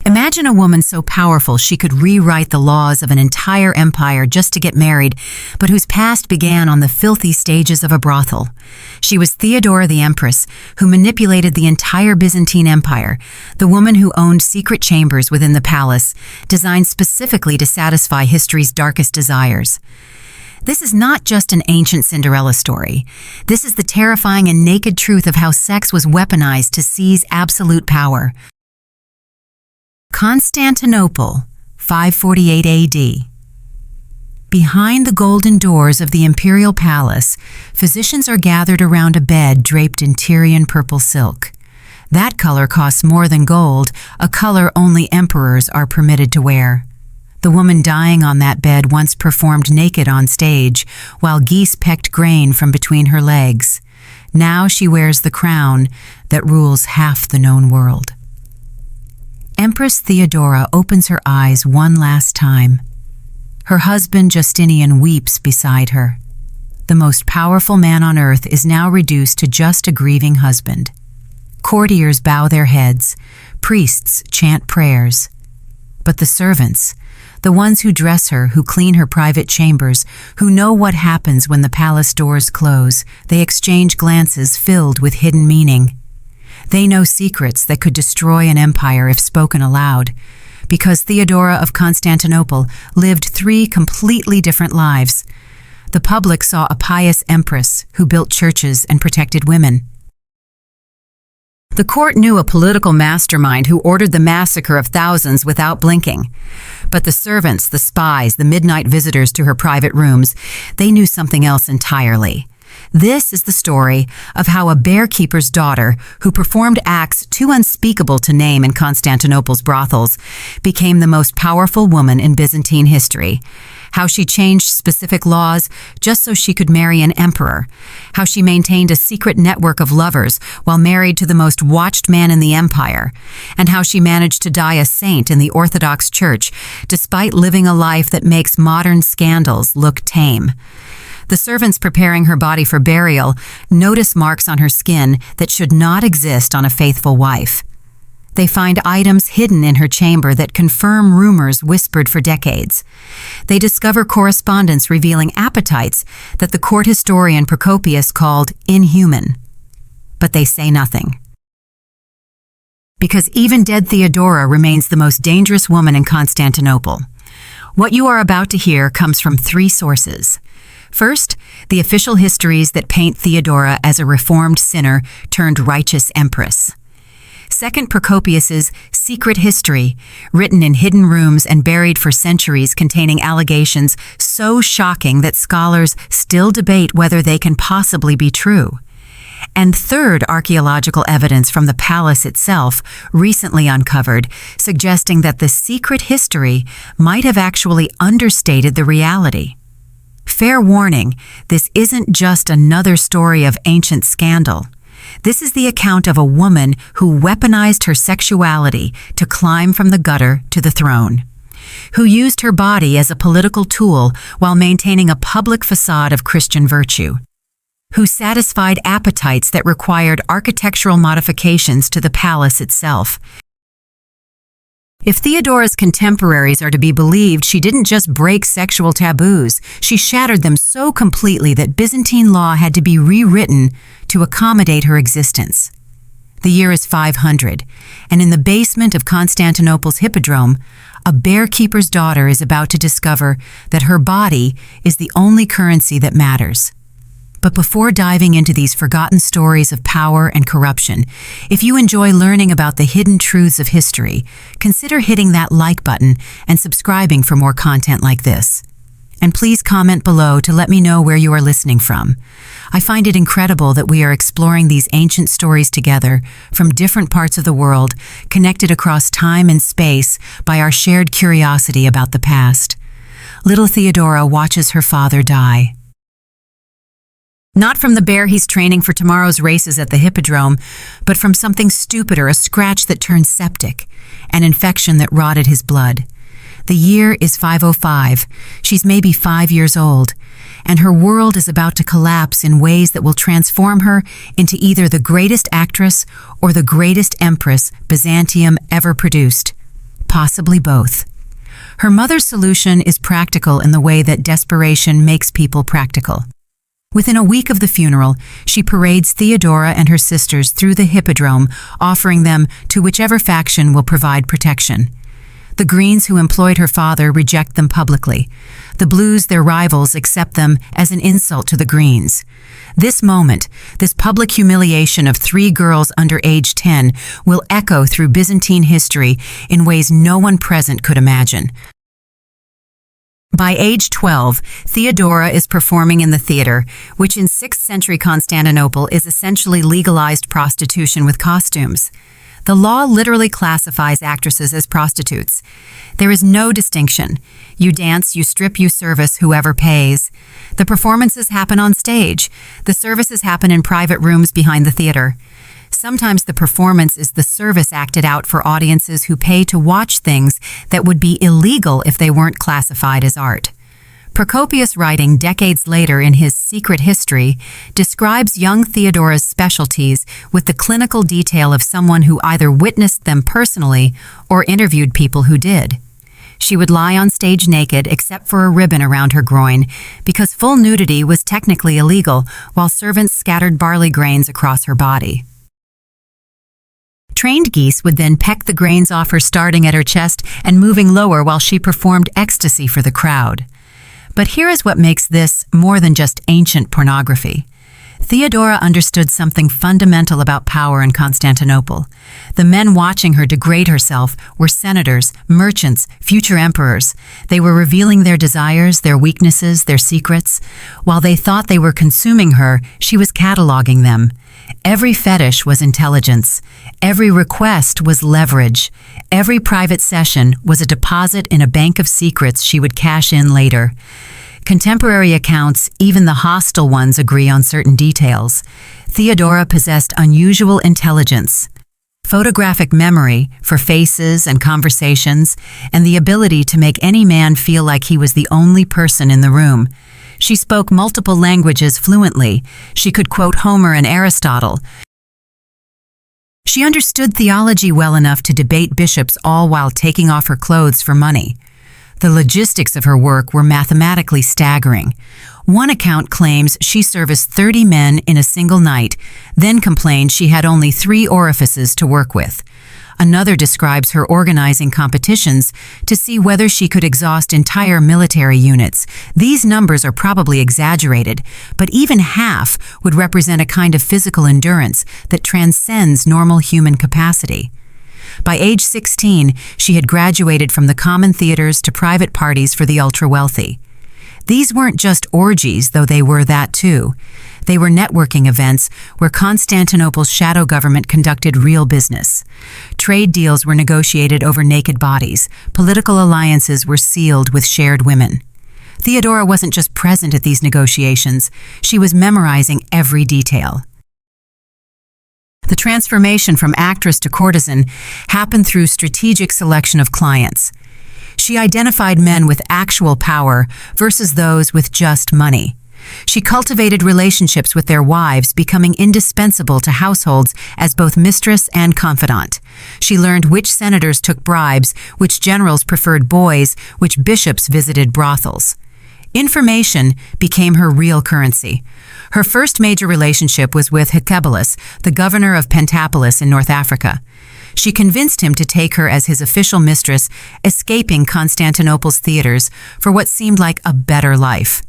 Imagine a woman so powerful she could rewrite the laws of an entire empire just to get married, but whose past began on the filthy stages of a brothel. She was Theodora the Empress, who manipulated the entire Byzantine Empire, the woman who owned secret chambers within the palace, designed specifically to satisfy history's darkest desires. This is not just an ancient Cinderella story. This is the terrifying and naked truth of how sex was weaponized to seize absolute power. Constantinople, 548 AD. Behind the golden doors of the imperial palace, physicians are gathered around a bed draped in Tyrian purple silk. That color costs more than gold, a color only emperors are permitted to wear. The woman dying on that bed once performed naked on stage, while geese pecked grain from between her legs. Now she wears the crown that rules half the known world. Empress Theodora opens her eyes one last time. Her husband Justinian weeps beside her. The most powerful man on earth is now reduced to just a grieving husband. Courtiers bow their heads, priests chant prayers. But the servants, the ones who dress her, who clean her private chambers, who know what happens when the palace doors close, they exchange glances filled with hidden meaning. They know secrets that could destroy an empire if spoken aloud, because Theodora of Constantinople lived 3 completely different lives. The public saw a pious empress who built churches and protected women. The court knew a political mastermind who ordered the massacre of thousands without blinking. But the servants, the spies, the midnight visitors to her private rooms, they knew something else entirely. This is the story of how a bear-keeper's daughter, who performed acts too unspeakable to name in Constantinople's brothels, became the most powerful woman in Byzantine history. How she changed specific laws just so she could marry an emperor. How she maintained a secret network of lovers while married to the most watched man in the empire. And how she managed to die a saint in the Orthodox Church, despite living a life that makes modern scandals look tame. The servants preparing her body for burial notice marks on her skin that should not exist on a faithful wife. They find items hidden in her chamber that confirm rumors whispered for decades. They discover correspondence revealing appetites that the court historian Procopius called inhuman. But they say nothing. Because even dead Theodora remains the most dangerous woman in Constantinople. What you are about to hear comes from 3 sources. First, the official histories that paint Theodora as a reformed sinner turned righteous empress. Second, Procopius's secret history, written in hidden rooms and buried for centuries, containing allegations so shocking that scholars still debate whether they can possibly be true. And third, archaeological evidence from the palace itself, recently uncovered, suggesting that the secret history might have actually understated the reality. Fair warning, this isn't just another story of ancient scandal. This is the account of a woman who weaponized her sexuality to climb from the gutter to the throne, who used her body as a political tool while maintaining a public facade of Christian virtue, who satisfied appetites that required architectural modifications to the palace itself. If Theodora's contemporaries are to be believed, she didn't just break sexual taboos, she shattered them so completely that Byzantine law had to be rewritten to accommodate her existence. The year is 500, and in the basement of Constantinople's hippodrome, a bear-keeper's daughter is about to discover that her body is the only currency that matters. But before diving into these forgotten stories of power and corruption, if you enjoy learning about the hidden truths of history, consider hitting that like button and subscribing for more content like this. And please comment below to let me know where you are listening from. I find it incredible that we are exploring these ancient stories together from different parts of the world, connected across time and space by our shared curiosity about the past. Little Theodora watches her father die. Not from the bear he's training for tomorrow's races at the hippodrome, but from something stupider, a scratch that turned septic, an infection that rotted his blood. The year is 505. She's maybe 5 years old, and her world is about to collapse in ways that will transform her into either the greatest actress or the greatest empress Byzantium ever produced. possibly both. Her mother's solution is practical in the way that desperation makes people practical. Within a week of the funeral, she parades Theodora and her sisters through the hippodrome, offering them to whichever faction will provide protection. The Greens, who employed her father, reject them publicly. The Blues, their rivals, accept them as an insult to the Greens. This moment, this public humiliation of 3 girls under age 10, will echo through Byzantine history in ways no one present could imagine. By age 12, Theodora is performing in the theater, which in 6th century Constantinople is essentially legalized prostitution with costumes. The law literally classifies actresses as prostitutes. There is no distinction. You dance, you strip, you service whoever pays. The performances happen on stage. The services happen in private rooms behind the theater. Sometimes the performance is the service acted out for audiences who pay to watch things that would be illegal if they weren't classified as art. Procopius, writing decades later in his Secret History, describes young Theodora's specialties with the clinical detail of someone who either witnessed them personally or interviewed people who did. She would lie on stage naked except for a ribbon around her groin, because full nudity was technically illegal, while servants scattered barley grains across her body. Trained geese would then peck the grains off her, starting at her chest and moving lower while she performed ecstasy for the crowd. But here is what makes this more than just ancient pornography. Theodora understood something fundamental about power in Constantinople. The men watching her degrade herself were senators, merchants, future emperors. They were revealing their desires, their weaknesses, their secrets. While they thought they were consuming her, she was cataloging them. Every fetish was intelligence. Every request was leverage. Every private session was a deposit in a bank of secrets she would cash in later. Contemporary accounts, even the hostile ones, agree on certain details. Theodora possessed unusual intelligence, photographic memory for faces and conversations, and the ability to make any man feel like he was the only person in the room. She spoke multiple languages fluently. She could quote Homer and Aristotle. She understood theology well enough to debate bishops, all while taking off her clothes for money. The logistics of her work were mathematically staggering. One account claims she serviced 30 men in a single night, then complained she had only 3 orifices to work with. Another describes her organizing competitions to see whether she could exhaust entire military units. These numbers are probably exaggerated, but even half would represent a kind of physical endurance that transcends normal human capacity. By age 16, she had graduated from the common theaters to private parties for the ultra-wealthy. These weren't just orgies, though they were that too. They were networking events where Constantinople's shadow government conducted real business. Trade deals were negotiated over naked bodies. Political alliances were sealed with shared women. Theodora wasn't just present at these negotiations, she was memorizing every detail. The transformation from actress to courtesan happened through strategic selection of clients. She identified men with actual power versus those with just money. She cultivated relationships with their wives, becoming indispensable to households as both mistress and confidant. She learned which senators took bribes, which generals preferred boys, which bishops visited brothels. Information became her real currency. Her first major relationship was with Hecebolus, the governor of Pentapolis in North Africa. She convinced him to take her as his official mistress, escaping Constantinople's theaters for what seemed like a better life.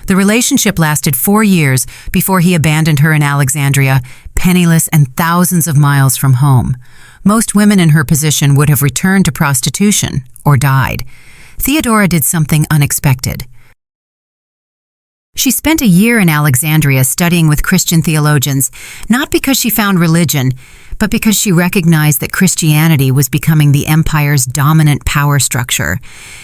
The relationship lasted 4 years before he abandoned her in Alexandria, penniless and thousands of miles from home. Most women in her position would have returned to prostitution or died. Theodora did something unexpected. She spent a year in Alexandria studying with Christian theologians, not because she found religion, but because she recognized that Christianity was becoming the empire's dominant power structure.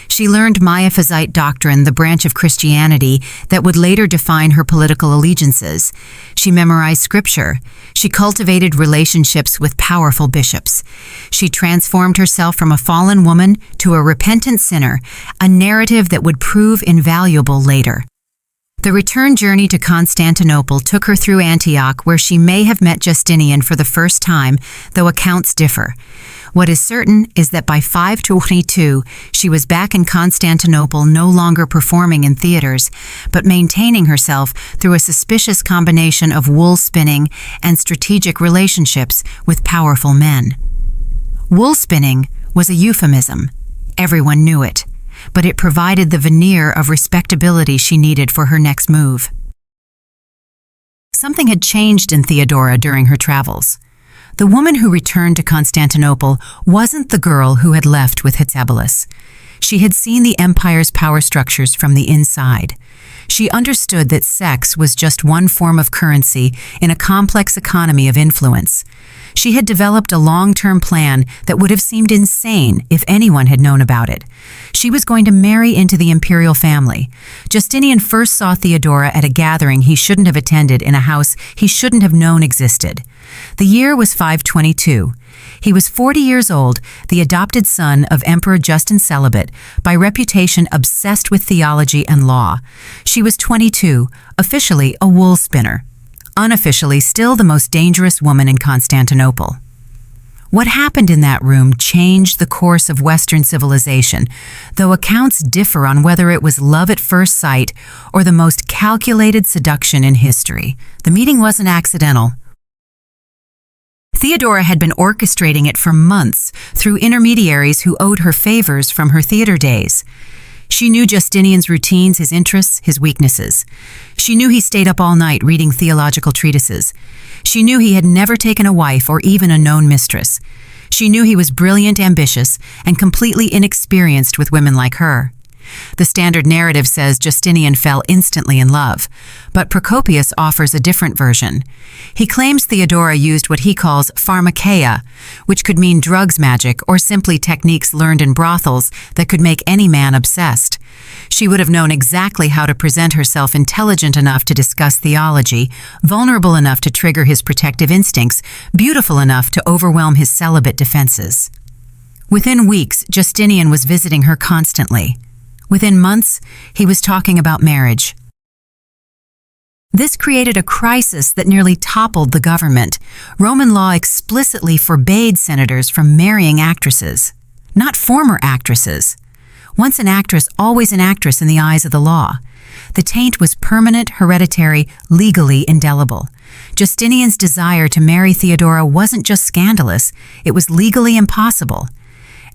She learned Miaphysite doctrine, the branch of Christianity that would later define her political allegiances. She memorized scripture. She cultivated relationships with powerful bishops. She transformed herself from a fallen woman to a repentant sinner, a narrative that would prove invaluable later. The return journey to Constantinople took her through Antioch, where she may have met Justinian for the first time, though accounts differ. What is certain is that by 522, she was back in Constantinople, no longer performing in theaters, but maintaining herself through a suspicious combination of wool spinning and strategic relationships with powerful men. Wool spinning was a euphemism. Everyone knew it, but it provided the veneer of respectability she needed for her next move. Something had changed in Theodora during her travels. The woman who returned to Constantinople wasn't the girl who had left with Hitzabalus. She had seen the empire's power structures from the inside. She understood that sex was just one form of currency in a complex economy of influence. She had developed a long-term plan that would have seemed insane if anyone had known about it. She was going to marry into the imperial family. Justinian first saw Theodora at a gathering he shouldn't have attended in a house he shouldn't have known existed. The year was 522. He was 40 years old, the adopted son of Emperor Justin Celibate, by reputation obsessed with theology and law. She was 22, officially a wool spinner. Unofficially still the most dangerous woman in Constantinople. What happened in that room changed the course of Western civilization, though accounts differ on whether it was love at first sight or the most calculated seduction in history. The meeting wasn't accidental. Theodora had been orchestrating it for months through intermediaries who owed her favors from her theater days. She knew Justinian's routines, his interests, his weaknesses. She knew he stayed up all night reading theological treatises. She knew he had never taken a wife or even a known mistress. She knew he was brilliant, ambitious, and completely inexperienced with women like her. The standard narrative says Justinian fell instantly in love, but Procopius offers a different version. He claims Theodora used what he calls pharmakeia, which could mean drugs magic or simply techniques learned in brothels that could make any man obsessed. She would have known exactly how to present herself intelligent enough to discuss theology, vulnerable enough to trigger his protective instincts, beautiful enough to overwhelm his celibate defenses. Within weeks, Justinian was visiting her constantly. Within months, he was talking about marriage. This created a crisis that nearly toppled the government. Roman law explicitly forbade senators from marrying actresses, not former actresses. Once an actress, always an actress in the eyes of the law. The taint was permanent, hereditary, legally indelible. Justinian's desire to marry Theodora wasn't just scandalous, it was legally impossible.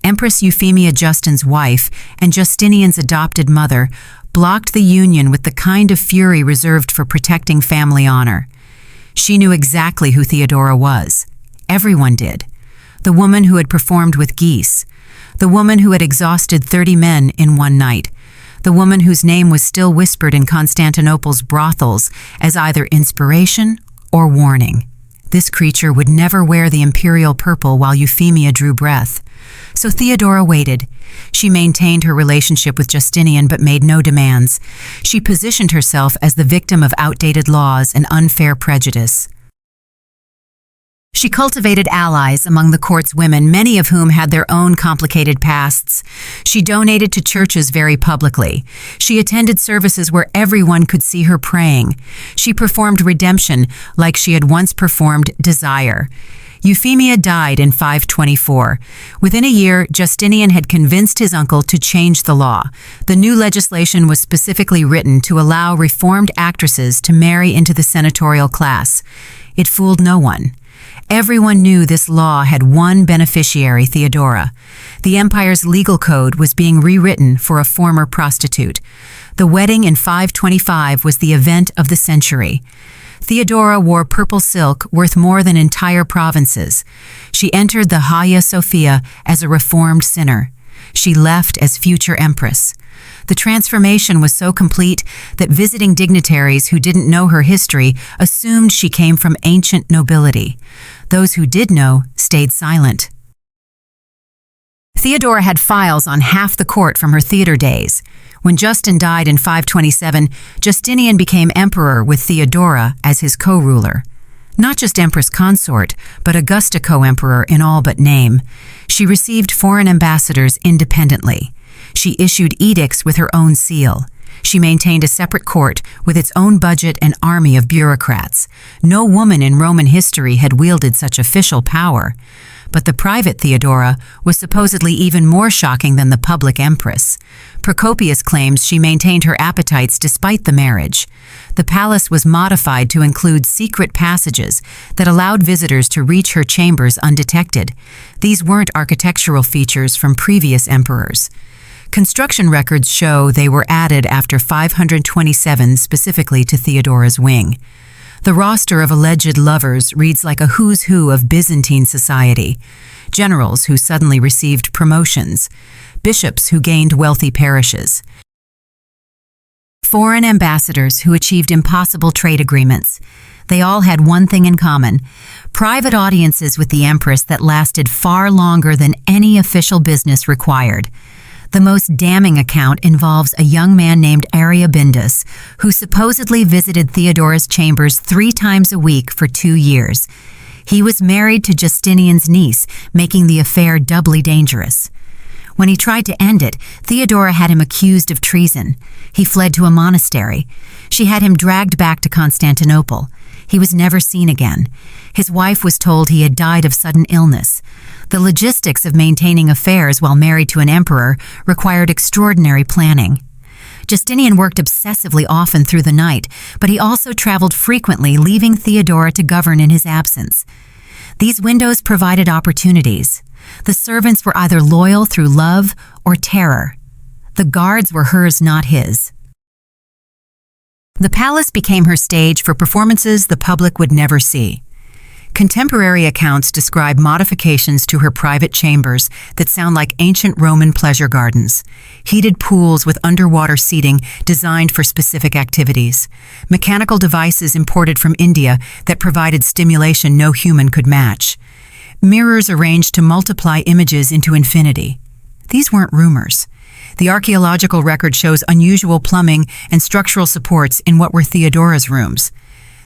Empress Euphemia, Justin's wife, and Justinian's adopted mother, blocked the union with the kind of fury reserved for protecting family honor. She knew exactly who Theodora was. Everyone did. The woman who had performed with geese. The woman who had exhausted 30 men in one night. The woman whose name was still whispered in Constantinople's brothels as either inspiration or warning. This creature would never wear the imperial purple while Euphemia drew breath. So Theodora waited. She maintained her relationship with Justinian but made no demands. She positioned herself as the victim of outdated laws and unfair prejudice. She cultivated allies among the court's women, many of whom had their own complicated pasts. She donated to churches very publicly. She attended services where everyone could see her praying. She performed redemption like she had once performed desire. Euphemia died in 524. Within a year, Justinian had convinced his uncle to change the law. The new legislation was specifically written to allow reformed actresses to marry into the senatorial class. It fooled no one. Everyone knew this law had one beneficiary, Theodora. The empire's legal code was being rewritten for a former prostitute. The wedding in 525 was the event of the century. Theodora wore purple silk worth more than entire provinces. She entered the Hagia Sophia as a reformed sinner. She left as future empress. The transformation was so complete that visiting dignitaries who didn't know her history assumed she came from ancient nobility. Those who did know stayed silent. Theodora had files on half the court from her theater days. When Justin died in 527, Justinian became emperor with Theodora as his co-ruler. Not just empress consort, but Augusta co-emperor in all but name. She received foreign ambassadors independently. She issued edicts with her own seal. She maintained a separate court with its own budget and army of bureaucrats. No woman in Roman history had wielded such official power. But the private Theodora was supposedly even more shocking than the public empress. Procopius claims she maintained her appetites despite the marriage. The palace was modified to include secret passages that allowed visitors to reach her chambers undetected. These weren't architectural features from previous emperors. Construction records show they were added after 527 specifically to Theodora's wing. The roster of alleged lovers reads like a who's who of Byzantine society. Generals who suddenly received promotions, bishops who gained wealthy parishes, foreign ambassadors who achieved impossible trade agreements. They all had one thing in common: private audiences with the empress that lasted far longer than any official business required. The most damning account involves a young man named Arabindus, who supposedly visited Theodora's chambers 3 times a week for 2 years. He was married to Justinian's niece, making the affair doubly dangerous. When he tried to end it, Theodora had him accused of treason. He fled to a monastery. She had him dragged back to Constantinople. He was never seen again. His wife was told he had died of sudden illness. The logistics of maintaining affairs while married to an emperor required extraordinary planning. Justinian worked obsessively often through the night, but he also traveled frequently, leaving Theodora to govern in his absence. These windows provided opportunities. The servants were either loyal through love or terror. The guards were hers, not his. The palace became her stage for performances the public would never see. Contemporary accounts describe modifications to her private chambers that sound like ancient Roman pleasure gardens. Heated pools with underwater seating designed for specific activities. Mechanical devices imported from India that provided stimulation no human could match. Mirrors arranged to multiply images into infinity. These weren't rumors. The archaeological record shows unusual plumbing and structural supports in what were Theodora's rooms.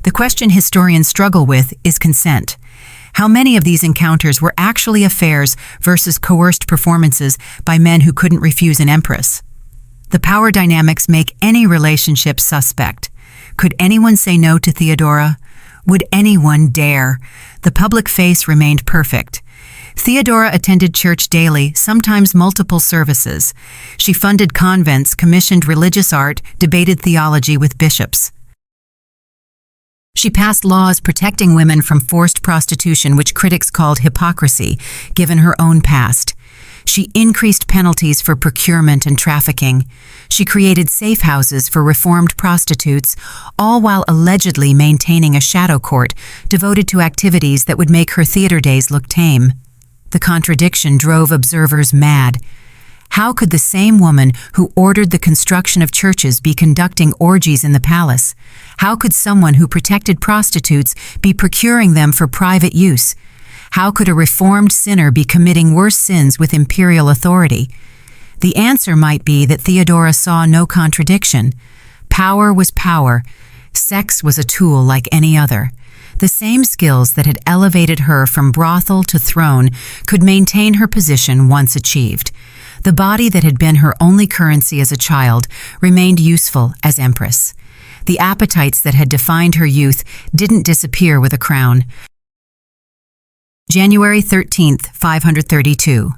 The question historians struggle with is consent. How many of these encounters were actually affairs versus coerced performances by men who couldn't refuse an empress? The power dynamics make any relationship suspect. Could anyone say no to Theodora? Would anyone dare? The public face remained perfect. Theodora attended church daily, sometimes multiple services. She funded convents, commissioned religious art, debated theology with bishops. She passed laws protecting women from forced prostitution, which critics called hypocrisy, given her own past. She increased penalties for procurement and trafficking. She created safe houses for reformed prostitutes, all while allegedly maintaining a shadow court devoted to activities that would make her theater days look tame. The contradiction drove observers mad. How could the same woman who ordered the construction of churches be conducting orgies in the palace? How could someone who protected prostitutes be procuring them for private use? How could a reformed sinner be committing worse sins with imperial authority? The answer might be that Theodora saw no contradiction. Power was power. Sex was a tool like any other. The same skills that had elevated her from brothel to throne could maintain her position once achieved. The body that had been her only currency as a child remained useful as empress. The appetites that had defined her youth didn't disappear with a crown. January 13th, 532.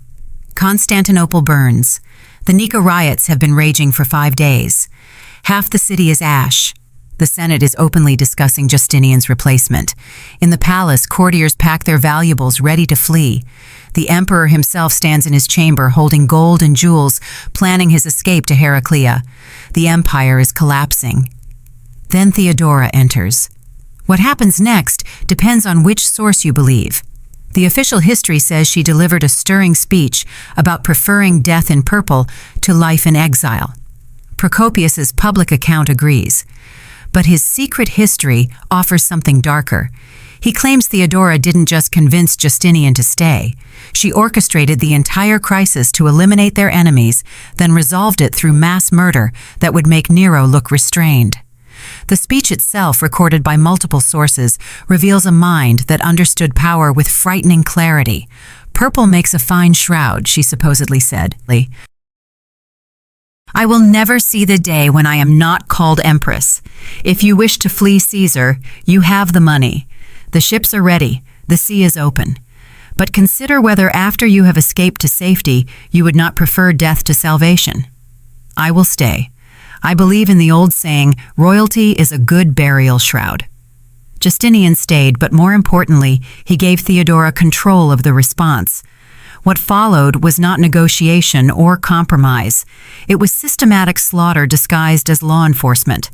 Constantinople burns. The Nika riots have been raging for 5 days. Half the city is ash. The Senate is openly discussing Justinian's replacement. In the palace, courtiers pack their valuables ready to flee. The emperor himself stands in his chamber holding gold and jewels, planning his escape to Heraclea. The empire is collapsing. Then Theodora enters. What happens next depends on which source you believe. The official history says she delivered a stirring speech about preferring death in purple to life in exile. Procopius's public account agrees. But his secret history offers something darker. He claims Theodora didn't just convince Justinian to stay. She orchestrated the entire crisis to eliminate their enemies, then resolved it through mass murder that would make Nero look restrained. The speech itself, recorded by multiple sources, reveals a mind that understood power with frightening clarity. "Purple makes a fine shroud," she supposedly said. I will never see the day when I am not called Empress. If you wish to flee Caesar, you have the money. The ships are ready. The sea is open. But consider whether after you have escaped to safety, you would not prefer death to salvation. I will stay. I believe in the old saying, royalty is a good burial shroud. Justinian stayed, but more importantly, he gave Theodora control of the response. What followed was not negotiation or compromise. It was systematic slaughter disguised as law enforcement.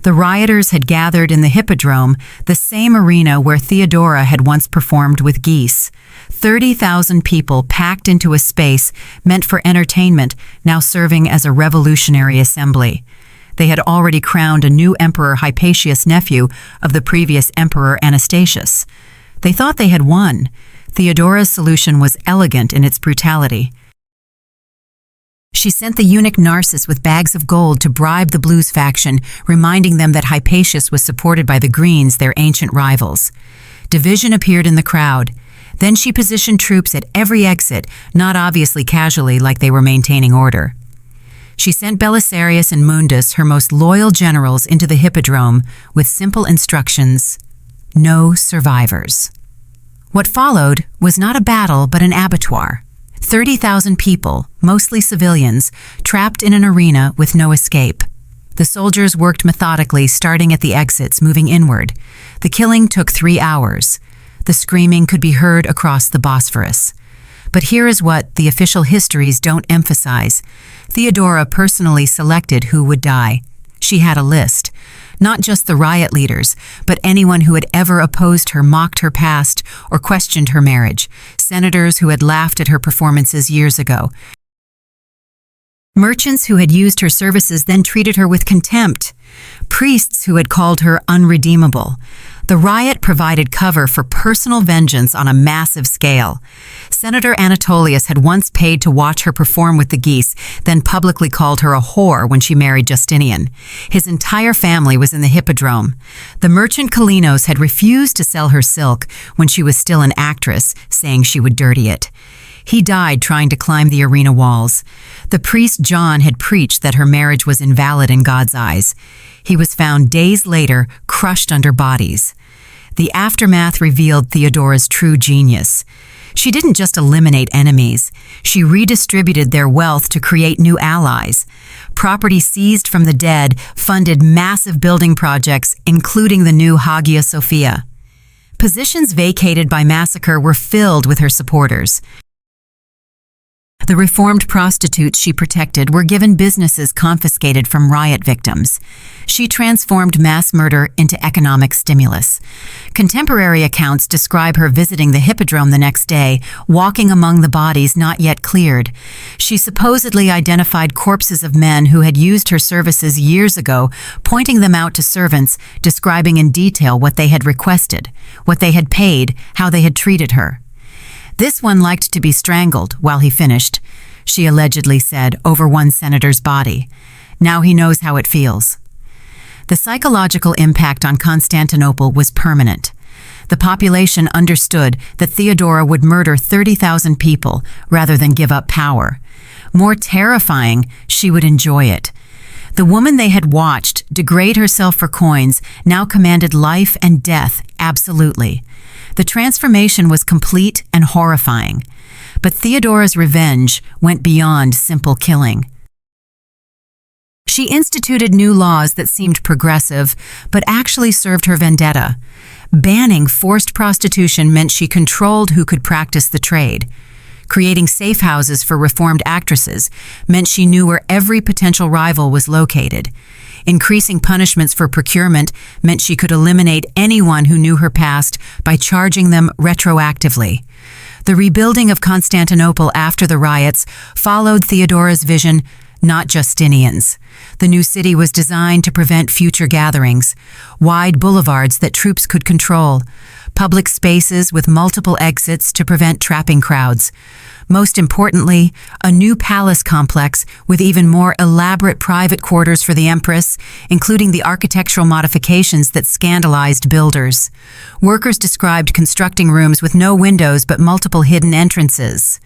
The rioters had gathered in the Hippodrome, the same arena where Theodora had once performed with geese. 30,000 people packed into a space meant for entertainment, now serving as a revolutionary assembly. They had already crowned a new emperor, Hypatius, nephew of the previous emperor Anastasius. They thought they had won. Theodora's solution was elegant in its brutality. She sent the eunuch Narcissus with bags of gold to bribe the Blues faction, reminding them that Hypatius was supported by the Greens, their ancient rivals. Division appeared in the crowd. Then she positioned troops at every exit, not obviously casually like they were maintaining order. She sent Belisarius and Mundus, her most loyal generals, into the Hippodrome with simple instructions: no survivors. What followed was not a battle but an abattoir. 30,000 people, mostly civilians, trapped in an arena with no escape. The soldiers worked methodically, starting at the exits, moving inward. The killing took 3 hours. The screaming could be heard across the Bosphorus. But here is what the official histories don't emphasize. Theodora personally selected who would die. She had a list. Not just the riot leaders, but anyone who had ever opposed her, mocked her past, or questioned her marriage. Senators who had laughed at her performances years ago. Merchants who had used her services then treated her with contempt. Priests who had called her unredeemable. The riot provided cover for personal vengeance on a massive scale. Senator Anatolius had once paid to watch her perform with the geese, then publicly called her a whore when she married Justinian. His entire family was in the Hippodrome. The merchant Kalinos had refused to sell her silk when she was still an actress, saying she would dirty it. He died trying to climb the arena walls. The priest John had preached that her marriage was invalid in God's eyes. He was found days later, crushed under bodies. The aftermath revealed Theodora's true genius. She didn't just eliminate enemies. She redistributed their wealth to create new allies. Property seized from the dead funded massive building projects, including the new Hagia Sophia. Positions vacated by massacre were filled with her supporters. The reformed prostitutes she protected were given businesses confiscated from riot victims. She transformed mass murder into economic stimulus. Contemporary accounts describe her visiting the Hippodrome the next day, walking among the bodies not yet cleared. She supposedly identified corpses of men who had used her services years ago, pointing them out to servants, describing in detail what they had requested, what they had paid, how they had treated her. This one liked to be strangled while he finished, she allegedly said, over one senator's body. Now he knows how it feels. The psychological impact on Constantinople was permanent. The population understood that Theodora would murder 30,000 people rather than give up power. More terrifying, she would enjoy it. The woman they had watched degrade herself for coins now commanded life and death absolutely. The transformation was complete and horrifying. But Theodora's revenge went beyond simple killing. She instituted new laws that seemed progressive, but actually served her vendetta. Banning forced prostitution meant she controlled who could practice the trade. Creating safe houses for reformed actresses meant she knew where every potential rival was located. Increasing punishments for procurement meant she could eliminate anyone who knew her past by charging them retroactively. The rebuilding of Constantinople after the riots followed Theodora's vision, not Justinian's. The new city was designed to prevent future gatherings, wide boulevards that troops could control, public spaces with multiple exits to prevent trapping crowds. Most importantly, a new palace complex with even more elaborate private quarters for the Empress, including the architectural modifications that scandalized builders. Workers described constructing rooms with no windows but multiple hidden entrances.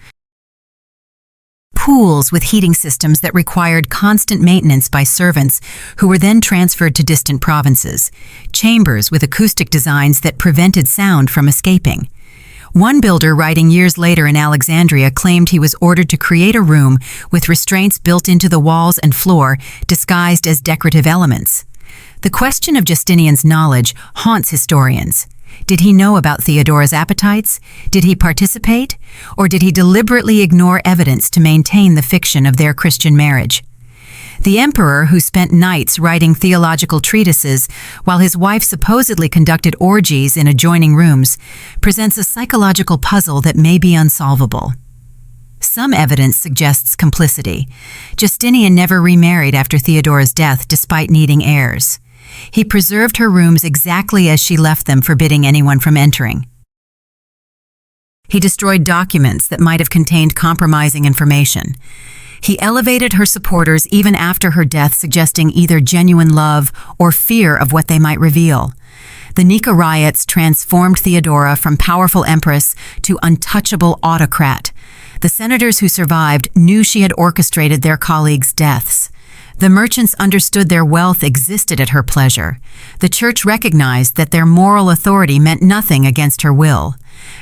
pools with heating systems that required constant maintenance by servants who were then transferred to distant provinces, chambers with acoustic designs that prevented sound from escaping. One builder writing years later in Alexandria claimed he was ordered to create a room with restraints built into the walls and floor disguised as decorative elements. The question of Justinian's knowledge haunts historians. Did he know about Theodora's appetites? Did he participate? Or did he deliberately ignore evidence to maintain the fiction of their Christian marriage? The emperor, who spent nights writing theological treatises while his wife supposedly conducted orgies in adjoining rooms, presents a psychological puzzle that may be unsolvable. Some evidence suggests complicity. Justinian never remarried after Theodora's death despite needing heirs. He preserved her rooms exactly as she left them, forbidding anyone from entering. He destroyed documents that might have contained compromising information. He elevated her supporters even after her death, suggesting either genuine love or fear of what they might reveal. The Nika riots transformed Theodora from powerful empress to untouchable autocrat. The senators who survived knew she had orchestrated their colleagues' deaths. The merchants understood their wealth existed at her pleasure. The church recognized that their moral authority meant nothing against her will.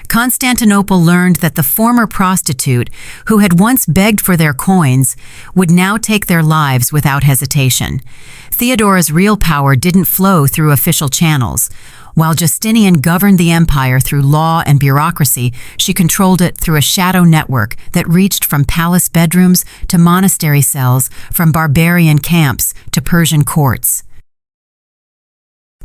Constantinople learned that the former prostitute, who had once begged for their coins, would now take their lives without hesitation. Theodora's real power didn't flow through official channels. While Justinian governed the empire through law and bureaucracy, she controlled it through a shadow network that reached from palace bedrooms to monastery cells, from barbarian camps to Persian courts.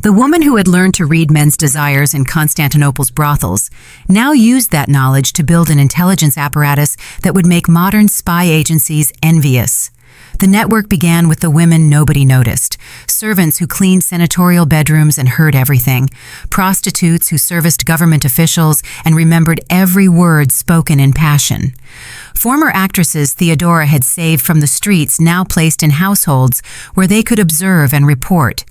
The woman who had learned to read men's desires in Constantinople's brothels now used that knowledge to build an intelligence apparatus that would make modern spy agencies envious. The network began with the women nobody noticed, servants who cleaned senatorial bedrooms and heard everything, prostitutes who serviced government officials and remembered every word spoken in passion. Former actresses Theodora had saved from the streets now placed in households where they could observe and report.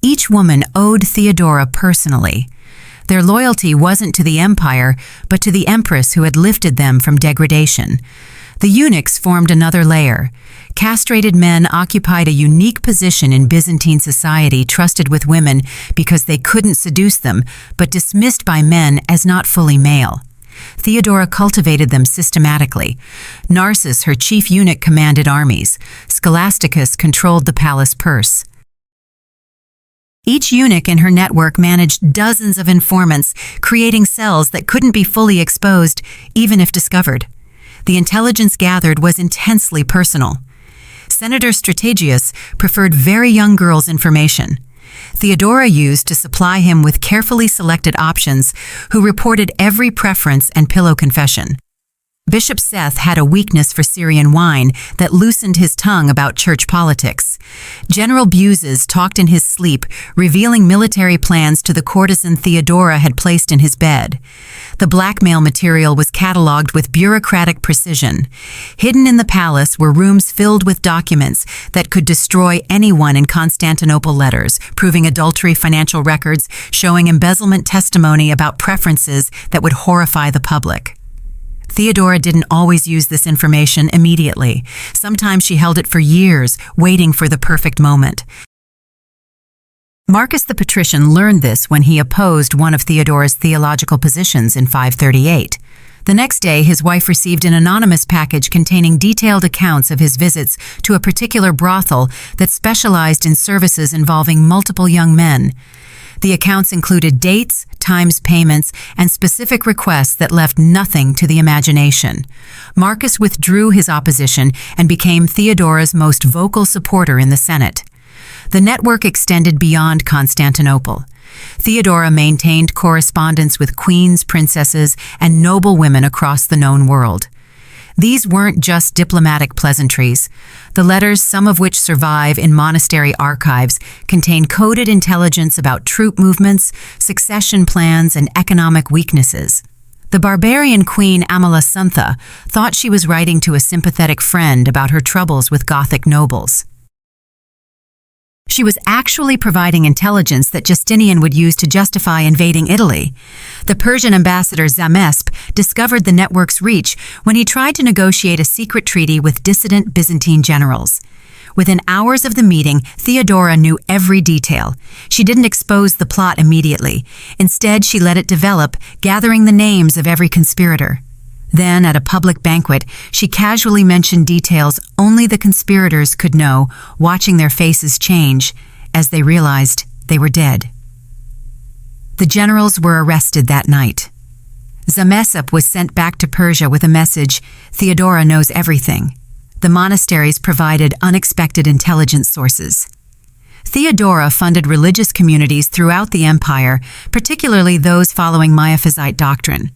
Each woman owed Theodora personally. Their loyalty wasn't to the empire, but to the empress who had lifted them from degradation. The eunuchs formed another layer. Castrated men occupied a unique position in Byzantine society, trusted with women because they couldn't seduce them, but dismissed by men as not fully male. Theodora cultivated them systematically. Narcissus, her chief eunuch, commanded armies. Scholasticus controlled the palace purse. Each eunuch in her network managed dozens of informants, creating cells that couldn't be fully exposed, even if discovered. The intelligence gathered was intensely personal. Senator Strategius preferred very young girls' information. Theodora used to supply him with carefully selected options who reported every preference and pillow confession. Bishop Seth had a weakness for Syrian wine that loosened his tongue about church politics. General Buzes talked in his sleep, revealing military plans to the courtesan Theodora had placed in his bed. The blackmail material was catalogued with bureaucratic precision. Hidden in the palace were rooms filled with documents that could destroy anyone in Constantinople: letters, proving adultery, financial records, showing embezzlement, testimony about preferences that would horrify the public. Theodora didn't always use this information immediately. Sometimes she held it for years, waiting for the perfect moment. Marcus the Patrician learned this when he opposed one of Theodora's theological positions in 538. The next day, his wife received an anonymous package containing detailed accounts of his visits to a particular brothel that specialized in services involving multiple young men. The accounts included dates, times, payments, and specific requests that left nothing to the imagination. Marcus withdrew his opposition and became Theodora's most vocal supporter in the Senate. The network extended beyond Constantinople. Theodora maintained correspondence with queens, princesses, and noble women across the known world. These weren't just diplomatic pleasantries. The letters, some of which survive in monastery archives, contain coded intelligence about troop movements, succession plans, and economic weaknesses. The barbarian queen Amalasuntha thought she was writing to a sympathetic friend about her troubles with Gothic nobles. She was actually providing intelligence that Justinian would use to justify invading Italy. The Persian ambassador Zamesp discovered the network's reach when he tried to negotiate a secret treaty with dissident Byzantine generals. Within hours of the meeting, Theodora knew every detail. She didn't expose the plot immediately. Instead, she let it develop, gathering the names of every conspirator. Then, at a public banquet, she casually mentioned details only the conspirators could know, watching their faces change as they realized they were dead. The generals were arrested that night. Zamesp was sent back to Persia with a message, "Theodora knows everything." The monasteries provided unexpected intelligence sources. Theodora funded religious communities throughout the empire, particularly those following Miaphysite doctrine.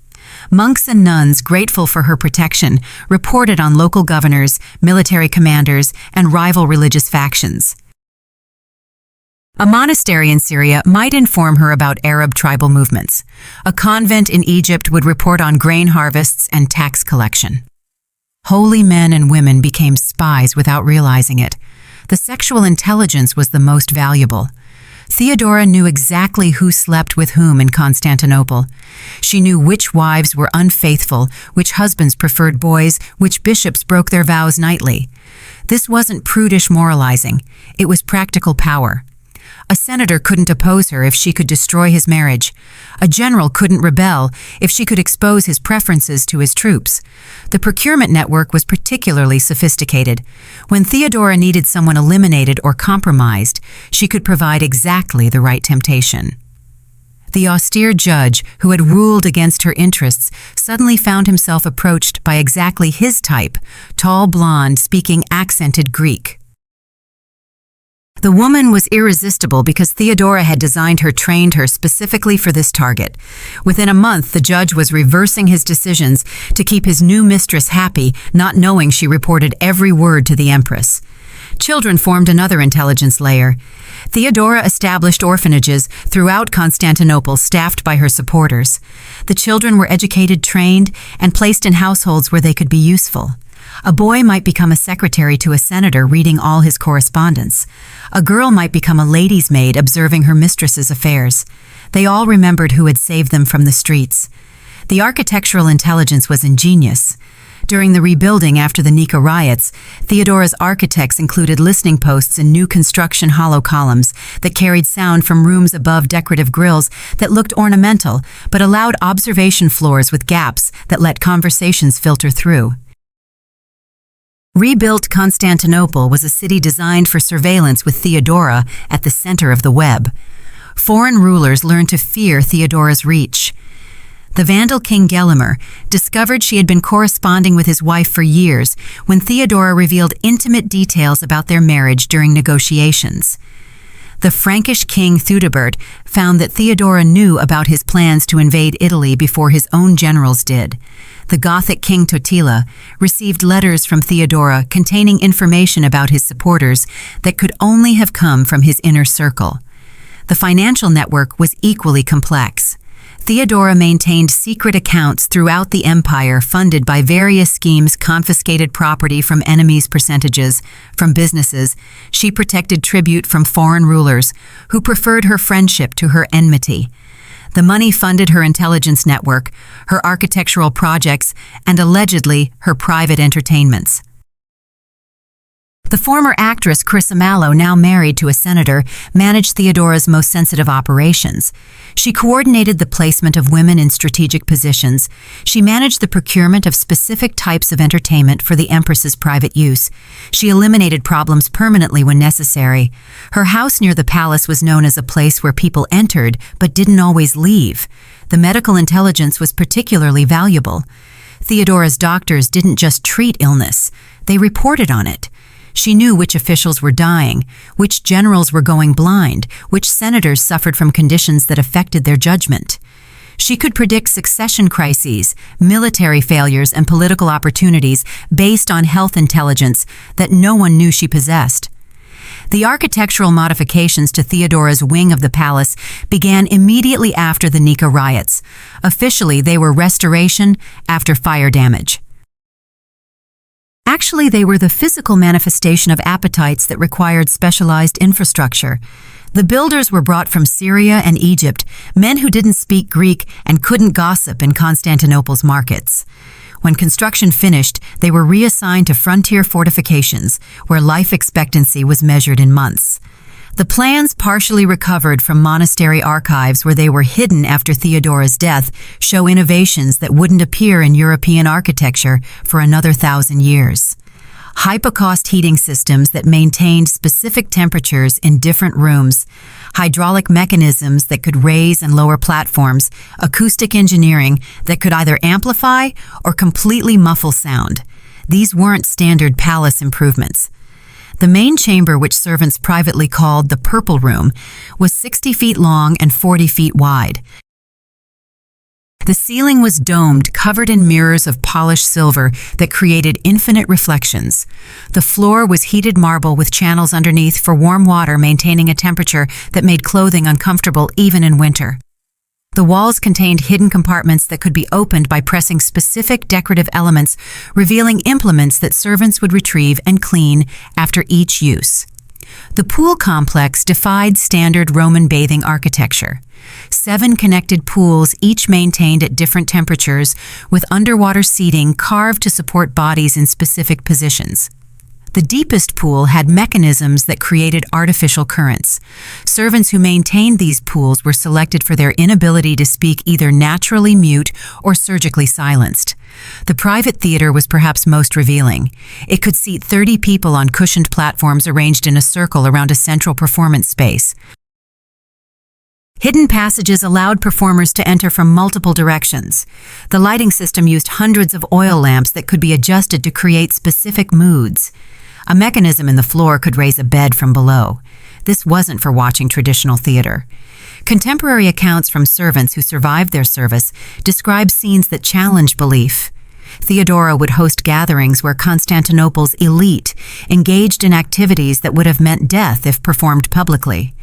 Monks and nuns, grateful for her protection, reported on local governors, military commanders, and rival religious factions. A monastery in Syria might inform her about Arab tribal movements. A convent in Egypt would report on grain harvests and tax collection. Holy men and women became spies without realizing it. The sexual intelligence was the most valuable. Theodora knew exactly who slept with whom in Constantinople. She knew which wives were unfaithful, which husbands preferred boys, which bishops broke their vows nightly. This wasn't prudish moralizing. It was practical power. A senator couldn't oppose her if she could destroy his marriage. A general couldn't rebel if she could expose his preferences to his troops. The procurement network was particularly sophisticated. When Theodora needed someone eliminated or compromised, she could provide exactly the right temptation. The austere judge who had ruled against her interests suddenly found himself approached by exactly his type, tall blonde, speaking accented Greek. The woman was irresistible because Theodora had trained her specifically for this target. Within a month, the judge was reversing his decisions to keep his new mistress happy, not knowing she reported every word to the Empress. Children formed another intelligence layer. Theodora established orphanages throughout Constantinople staffed by her supporters. The children were educated, trained, and placed in households where they could be useful. A boy might become a secretary to a senator reading all his correspondence. A girl might become a lady's maid observing her mistress's affairs. They all remembered who had saved them from the streets. The architectural intelligence was ingenious. During the rebuilding after the Nika riots, Theodora's architects included listening posts in new construction hollow columns that carried sound from rooms above decorative grills that looked ornamental but allowed observation floors with gaps that let conversations filter through. Rebuilt Constantinople was a city designed for surveillance with Theodora at the center of the web. Foreign rulers learned to fear Theodora's reach. The Vandal king Gelimer discovered she had been corresponding with his wife for years when Theodora revealed intimate details about their marriage during negotiations. The Frankish king Theudebert found that Theodora knew about his plans to invade Italy before his own generals did. The Gothic king Totila received letters from Theodora containing information about his supporters that could only have come from his inner circle. The financial network was equally complex. Theodora maintained secret accounts throughout the empire funded by various schemes, confiscated property from enemies' percentages, from businesses. She protected tribute from foreign rulers who preferred her friendship to her enmity. The money funded her intelligence network, her architectural projects, and allegedly her private entertainments. The former actress Chris Amallo, now married to a senator, managed Theodora's most sensitive operations. She coordinated the placement of women in strategic positions. She managed the procurement of specific types of entertainment for the Empress's private use. She eliminated problems permanently when necessary. Her house near the palace was known as a place where people entered but didn't always leave. The medical intelligence was particularly valuable. Theodora's doctors didn't just treat illness, they reported on it. She knew which officials were dying, which generals were going blind, which senators suffered from conditions that affected their judgment. She could predict succession crises, military failures, and political opportunities based on health intelligence that no one knew she possessed. The architectural modifications to Theodora's wing of the palace began immediately after the Nika riots. Officially, they were restoration after fire damage. Actually, they were the physical manifestation of appetites that required specialized infrastructure. The builders were brought from Syria and Egypt, men who didn't speak Greek and couldn't gossip in Constantinople's markets. When construction finished, they were reassigned to frontier fortifications, where life expectancy was measured in months. The plans, partially recovered from monastery archives where they were hidden after Theodora's death, show innovations that wouldn't appear in European architecture for another 1,000 years. Hypocaust heating systems that maintained specific temperatures in different rooms, hydraulic mechanisms that could raise and lower platforms, acoustic engineering that could either amplify or completely muffle sound. These weren't standard palace improvements. The main chamber, which servants privately called the Purple Room, was 60 feet long and 40 feet wide. The ceiling was domed, covered in mirrors of polished silver that created infinite reflections. The floor was heated marble with channels underneath for warm water, maintaining a temperature that made clothing uncomfortable even in winter. The walls contained hidden compartments that could be opened by pressing specific decorative elements, revealing implements that servants would retrieve and clean after each use. The pool complex defied standard Roman bathing architecture. 7 connected pools, each maintained at different temperatures, with underwater seating carved to support bodies in specific positions. The deepest pool had mechanisms that created artificial currents. Servants who maintained these pools were selected for their inability to speak either naturally mute or surgically silenced. The private theater was perhaps most revealing. It could seat 30 people on cushioned platforms arranged in a circle around a central performance space. Hidden passages allowed performers to enter from multiple directions. The lighting system used hundreds of oil lamps that could be adjusted to create specific moods. A mechanism in the floor could raise a bed from below. This wasn't for watching traditional theater. Contemporary accounts from servants who survived their service describe scenes that challenge belief. Theodora would host gatherings where Constantinople's elite engaged in activities that would have meant death if performed publicly.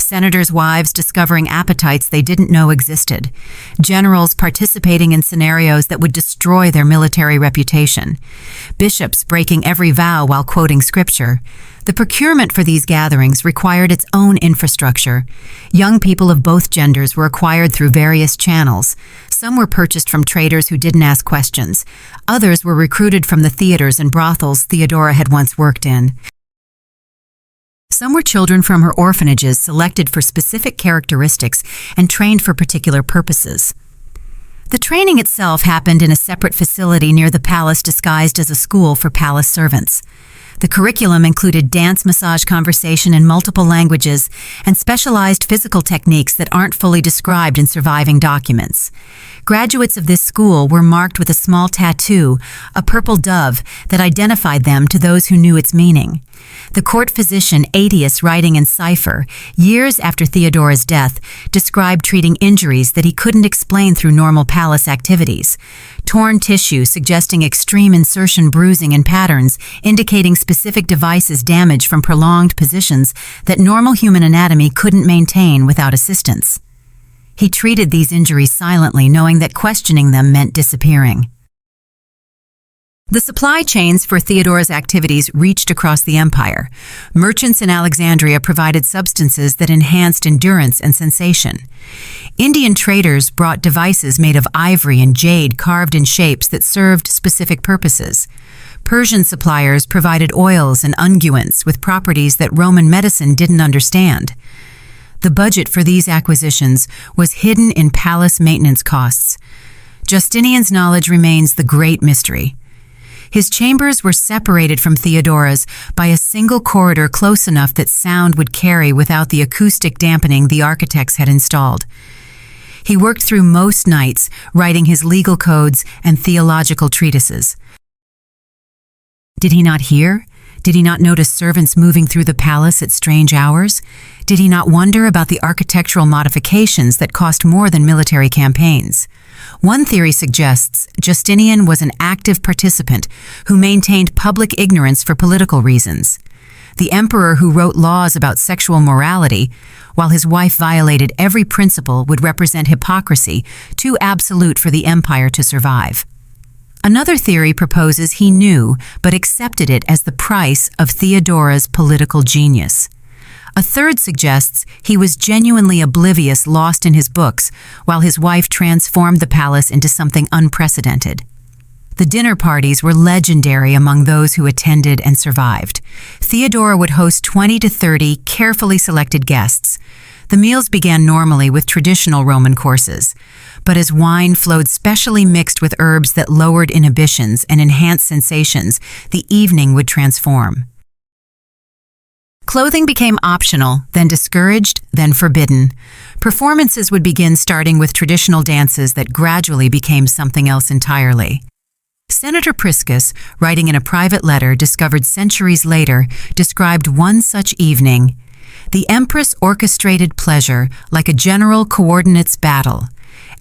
Senators' wives discovering appetites they didn't know existed. Generals participating in scenarios that would destroy their military reputation. Bishops breaking every vow while quoting scripture. The procurement for these gatherings required its own infrastructure. Young people of both genders were acquired through various channels. Some were purchased from traders who didn't ask questions. Others were recruited from the theaters and brothels Theodora had once worked in. Some were children from her orphanages selected for specific characteristics and trained for particular purposes. The training itself happened in a separate facility near the palace disguised as a school for palace servants. The curriculum included dance, massage, conversation in multiple languages, and specialized physical techniques that aren't fully described in surviving documents. Graduates of this school were marked with a small tattoo, a purple dove, that identified them to those who knew its meaning. The court physician Aetius, writing in cipher, years after Theodora's death, described treating injuries that he couldn't explain through normal palace activities. Torn tissue suggesting extreme insertion bruising and patterns, indicating specific devices damaged from prolonged positions that normal human anatomy couldn't maintain without assistance. He treated these injuries silently, knowing that questioning them meant disappearing. The supply chains for Theodora's activities reached across the empire. Merchants in Alexandria provided substances that enhanced endurance and sensation. Indian traders brought devices made of ivory and jade carved in shapes that served specific purposes. Persian suppliers provided oils and unguents with properties that Roman medicine didn't understand. The budget for these acquisitions was hidden in palace maintenance costs. Justinian's knowledge remains the great mystery. His chambers were separated from Theodora's by a single corridor close enough that sound would carry without the acoustic dampening the architects had installed. He worked through most nights, writing his legal codes and theological treatises. Did he not hear? Did he not notice servants moving through the palace at strange hours? Did he not wonder about the architectural modifications that cost more than military campaigns? One theory suggests Justinian was an active participant who maintained public ignorance for political reasons. The emperor who wrote laws about sexual morality, while his wife violated every principle, would represent hypocrisy, too absolute for the empire to survive. Another theory proposes he knew but accepted it as the price of Theodora's political genius. A third suggests he was genuinely oblivious, lost in his books, while his wife transformed the palace into something unprecedented. The dinner parties were legendary among those who attended and survived. Theodora would host 20 to 30 carefully selected guests. The meals began normally with traditional Roman courses, but as wine flowed specially mixed with herbs that lowered inhibitions and enhanced sensations, the evening would transform. Clothing became optional, then discouraged, then forbidden. Performances would begin starting with traditional dances that gradually became something else entirely. Senator Priscus, writing in a private letter discovered centuries later, described one such evening. The Empress orchestrated pleasure like a general coordinates battle.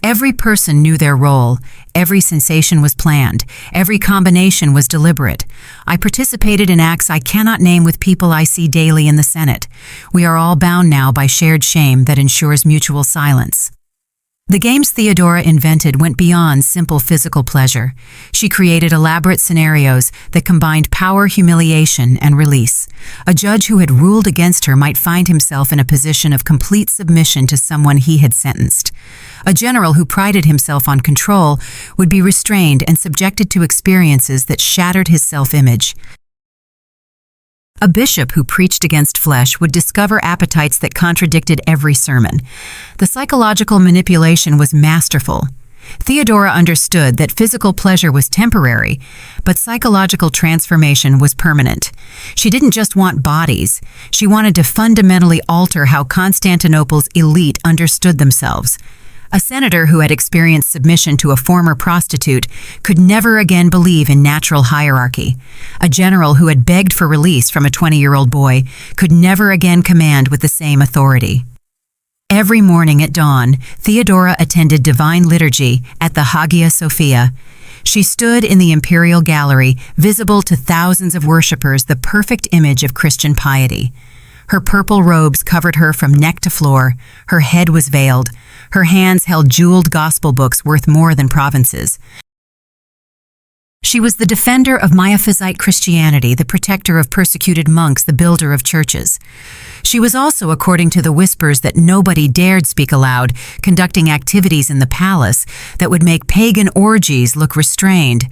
Every person knew their role, every sensation was planned, every combination was deliberate. I participated in acts I cannot name with people I see daily in the Senate. We are all bound now by shared shame that ensures mutual silence. The games Theodora invented went beyond simple physical pleasure. She created elaborate scenarios that combined power, humiliation, and release. A judge who had ruled against her might find himself in a position of complete submission to someone he had sentenced. A general who prided himself on control would be restrained and subjected to experiences that shattered his self-image. A bishop who preached against flesh would discover appetites that contradicted every sermon. The psychological manipulation was masterful. Theodora understood that physical pleasure was temporary, but psychological transformation was permanent. She didn't just want bodies. She wanted to fundamentally alter how Constantinople's elite understood themselves. A senator who had experienced submission to a former prostitute could never again believe in natural hierarchy. A general who had begged for release from a 20-year-old boy could never again command with the same authority. Every morning at dawn, Theodora attended divine liturgy at the Hagia Sophia. She stood in the imperial gallery, visible to thousands of worshippers, the perfect image of Christian piety. Her purple robes covered her from neck to floor. Her head was veiled. Her hands held jeweled gospel books worth more than provinces. She was the defender of Miaphysite Christianity, the protector of persecuted monks, the builder of churches. She was also, according to the whispers that nobody dared speak aloud, conducting activities in the palace that would make pagan orgies look restrained.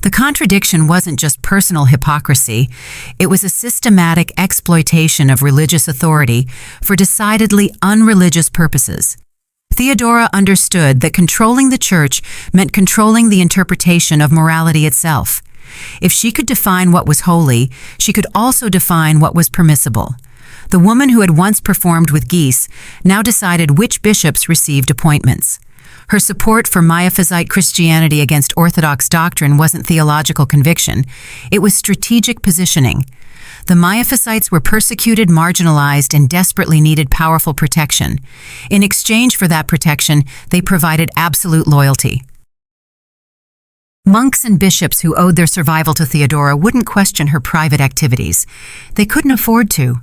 The contradiction wasn't just personal hypocrisy, it was a systematic exploitation of religious authority for decidedly unreligious purposes. Theodora understood that controlling the church meant controlling the interpretation of morality itself. If she could define what was holy, she could also define what was permissible. The woman who had once performed with geese now decided which bishops received appointments. Her support for Miaphysite Christianity against Orthodox doctrine wasn't theological conviction, it was strategic positioning. The Miaphysites were persecuted, marginalized, and desperately needed powerful protection. In exchange for that protection, they provided absolute loyalty. Monks and bishops who owed their survival to Theodora wouldn't question her private activities. They couldn't afford to.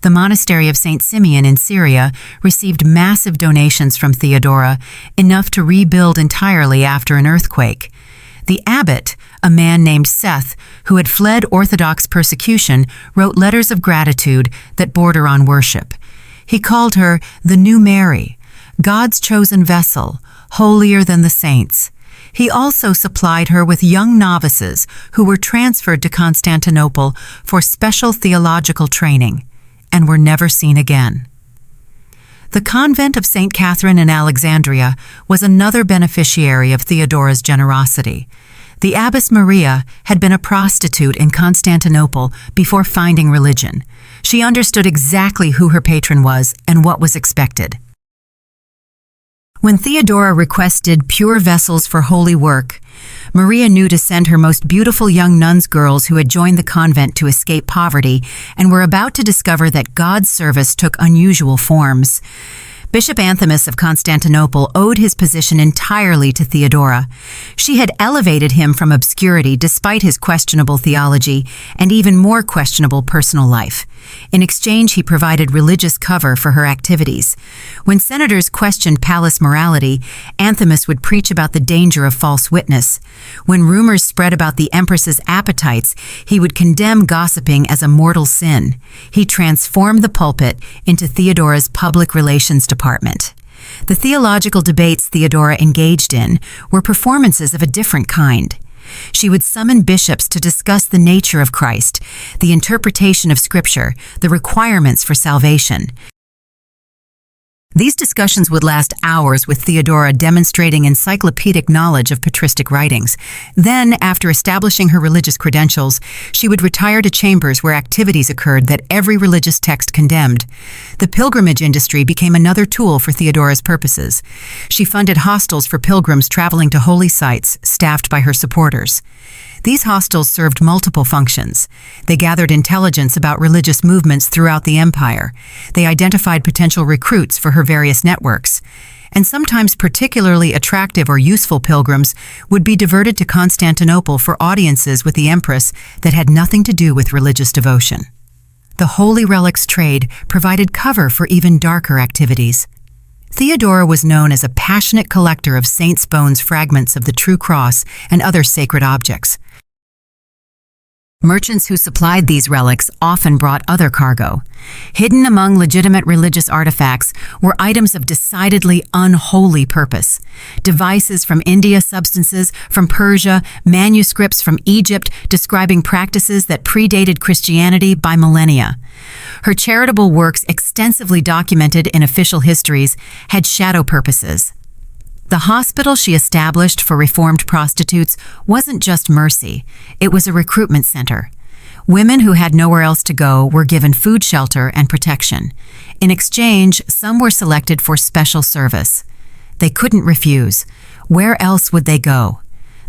The monastery of St. Simeon in Syria received massive donations from Theodora, enough to rebuild entirely after an earthquake. The abbot, a man named Seth, who had fled Orthodox persecution, wrote letters of gratitude that border on worship. He called her the New Mary, God's chosen vessel, holier than the saints. He also supplied her with young novices who were transferred to Constantinople for special theological training and were never seen again. The convent of St. Catherine in Alexandria was another beneficiary of Theodora's generosity. The abbess Maria had been a prostitute in Constantinople before finding religion. She understood exactly who her patron was and what was expected. When Theodora requested pure vessels for holy work, Maria knew to send her most beautiful young nuns girls who had joined the convent to escape poverty and were about to discover that God's service took unusual forms. Bishop Anthimus of Constantinople owed his position entirely to Theodora. She had elevated him from obscurity despite his questionable theology and even more questionable personal life. In exchange, he provided religious cover for her activities. When senators questioned palace morality, Anthimus would preach about the danger of false witness. When rumors spread about the Empress's appetites, he would condemn gossiping as a mortal sin. He transformed the pulpit into Theodora's public relations department. The theological debates Theodora engaged in were performances of a different kind. She would summon bishops to discuss the nature of Christ, the interpretation of Scripture, the requirements for salvation. These discussions would last hours, with Theodora demonstrating encyclopedic knowledge of patristic writings. Then, after establishing her religious credentials, she would retire to chambers where activities occurred that every religious text condemned. The pilgrimage industry became another tool for Theodora's purposes. She funded hostels for pilgrims traveling to holy sites, staffed by her supporters. These hostels served multiple functions. They gathered intelligence about religious movements throughout the empire. They identified potential recruits for her various networks. And sometimes particularly attractive or useful pilgrims would be diverted to Constantinople for audiences with the Empress that had nothing to do with religious devotion. The holy relics trade provided cover for even darker activities. Theodora was known as a passionate collector of saints' bones, fragments of the true cross, and other sacred objects. Merchants who supplied these relics often brought other cargo. Hidden among legitimate religious artifacts were items of decidedly unholy purpose. Devices from India, substances from Persia, manuscripts from Egypt describing practices that predated Christianity by millennia. Her charitable works, extensively documented in official histories, had shadow purposes. The hospital she established for reformed prostitutes wasn't just mercy, it was a recruitment center. Women who had nowhere else to go were given food, shelter, and protection. In exchange, some were selected for special service. They couldn't refuse. Where else would they go?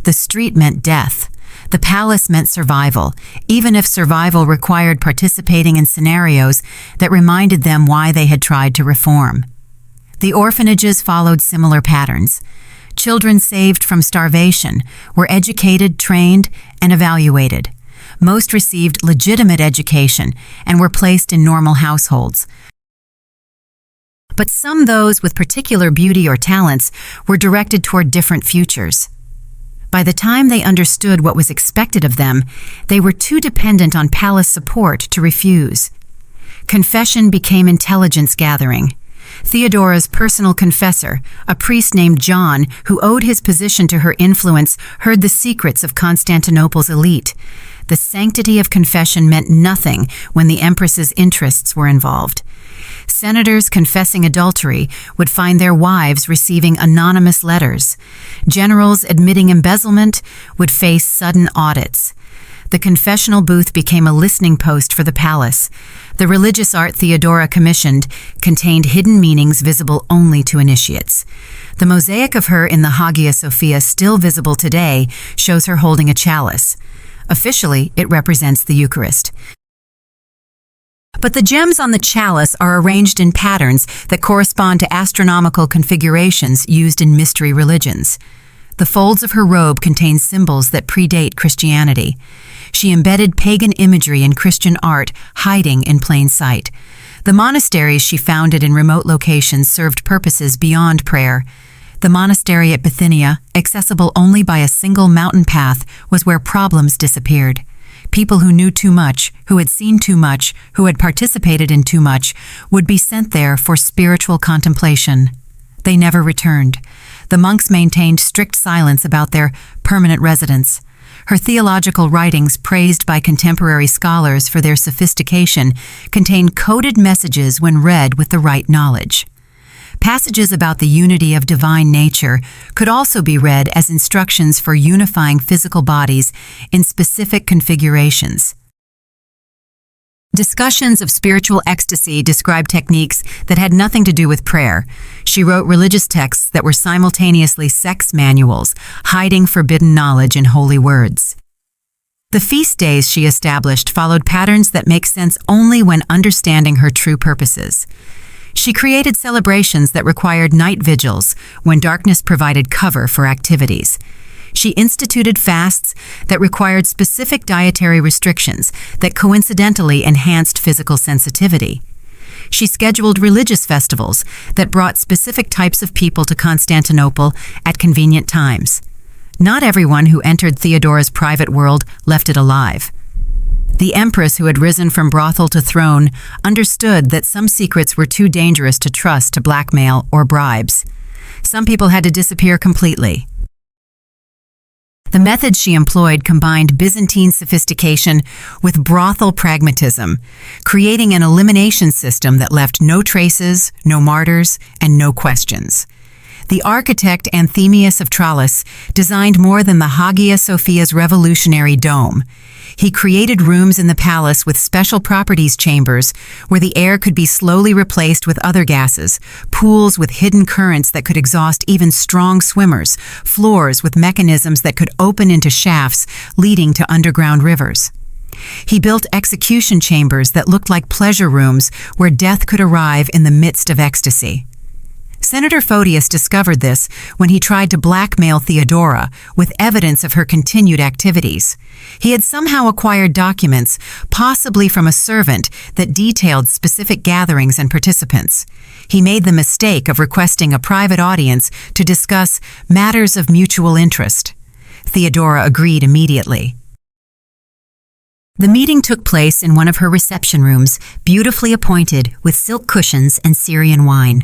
The street meant death. The palace meant survival, even if survival required participating in scenarios that reminded them why they had tried to reform. The orphanages followed similar patterns. Children saved from starvation were educated, trained, and evaluated. Most received legitimate education and were placed in normal households. But some, those with particular beauty or talents, were directed toward different futures. By the time they understood what was expected of them, they were too dependent on palace support to refuse. Confession became intelligence gathering. Theodora's personal confessor, a priest named John, who owed his position to her influence, heard the secrets of Constantinople's elite. The sanctity of confession meant nothing when the Empress's interests were involved. Senators confessing adultery would find their wives receiving anonymous letters. Generals admitting embezzlement would face sudden audits. The confessional booth became a listening post for the palace. The religious art Theodora commissioned contained hidden meanings visible only to initiates. The mosaic of her in the Hagia Sophia, still visible today, shows her holding a chalice. Officially, it represents the Eucharist. But the gems on the chalice are arranged in patterns that correspond to astronomical configurations used in mystery religions. The folds of her robe contain symbols that predate Christianity. She embedded pagan imagery in Christian art, hiding in plain sight. The monasteries she founded in remote locations served purposes beyond prayer. The monastery at Bithynia, accessible only by a single mountain path, was where problems disappeared. People who knew too much, who had seen too much, who had participated in too much, would be sent there for spiritual contemplation. They never returned. The monks maintained strict silence about their permanent residence. Her theological writings, praised by contemporary scholars for their sophistication, contain coded messages when read with the right knowledge. Passages about the unity of divine nature could also be read as instructions for unifying physical bodies in specific configurations. Discussions of spiritual ecstasy describe techniques that had nothing to do with prayer. She wrote religious texts that were simultaneously sex manuals, hiding forbidden knowledge in holy words. The feast days she established followed patterns that make sense only when understanding her true purposes. She created celebrations that required night vigils when darkness provided cover for activities. She instituted fasts that required specific dietary restrictions that coincidentally enhanced physical sensitivity. She scheduled religious festivals that brought specific types of people to Constantinople at convenient times. Not everyone who entered Theodora's private world left it alive. The Empress, who had risen from brothel to throne, understood that some secrets were too dangerous to trust to blackmail or bribes. Some people had to disappear completely. The methods she employed combined Byzantine sophistication with brothel pragmatism, creating an elimination system that left no traces, no martyrs, and no questions. The architect Anthemius of Tralles designed more than the Hagia Sophia's revolutionary dome. He created rooms in the palace with special properties chambers where the air could be slowly replaced with other gases, pools with hidden currents that could exhaust even strong swimmers, floors with mechanisms that could open into shafts leading to underground rivers. He built execution chambers that looked like pleasure rooms where death could arrive in the midst of ecstasy. Senator Photius discovered this when he tried to blackmail Theodora with evidence of her continued activities. He had somehow acquired documents, possibly from a servant, that detailed specific gatherings and participants. He made the mistake of requesting a private audience to discuss matters of mutual interest. Theodora agreed immediately. The meeting took place in one of her reception rooms, beautifully appointed with silk cushions and Syrian wine.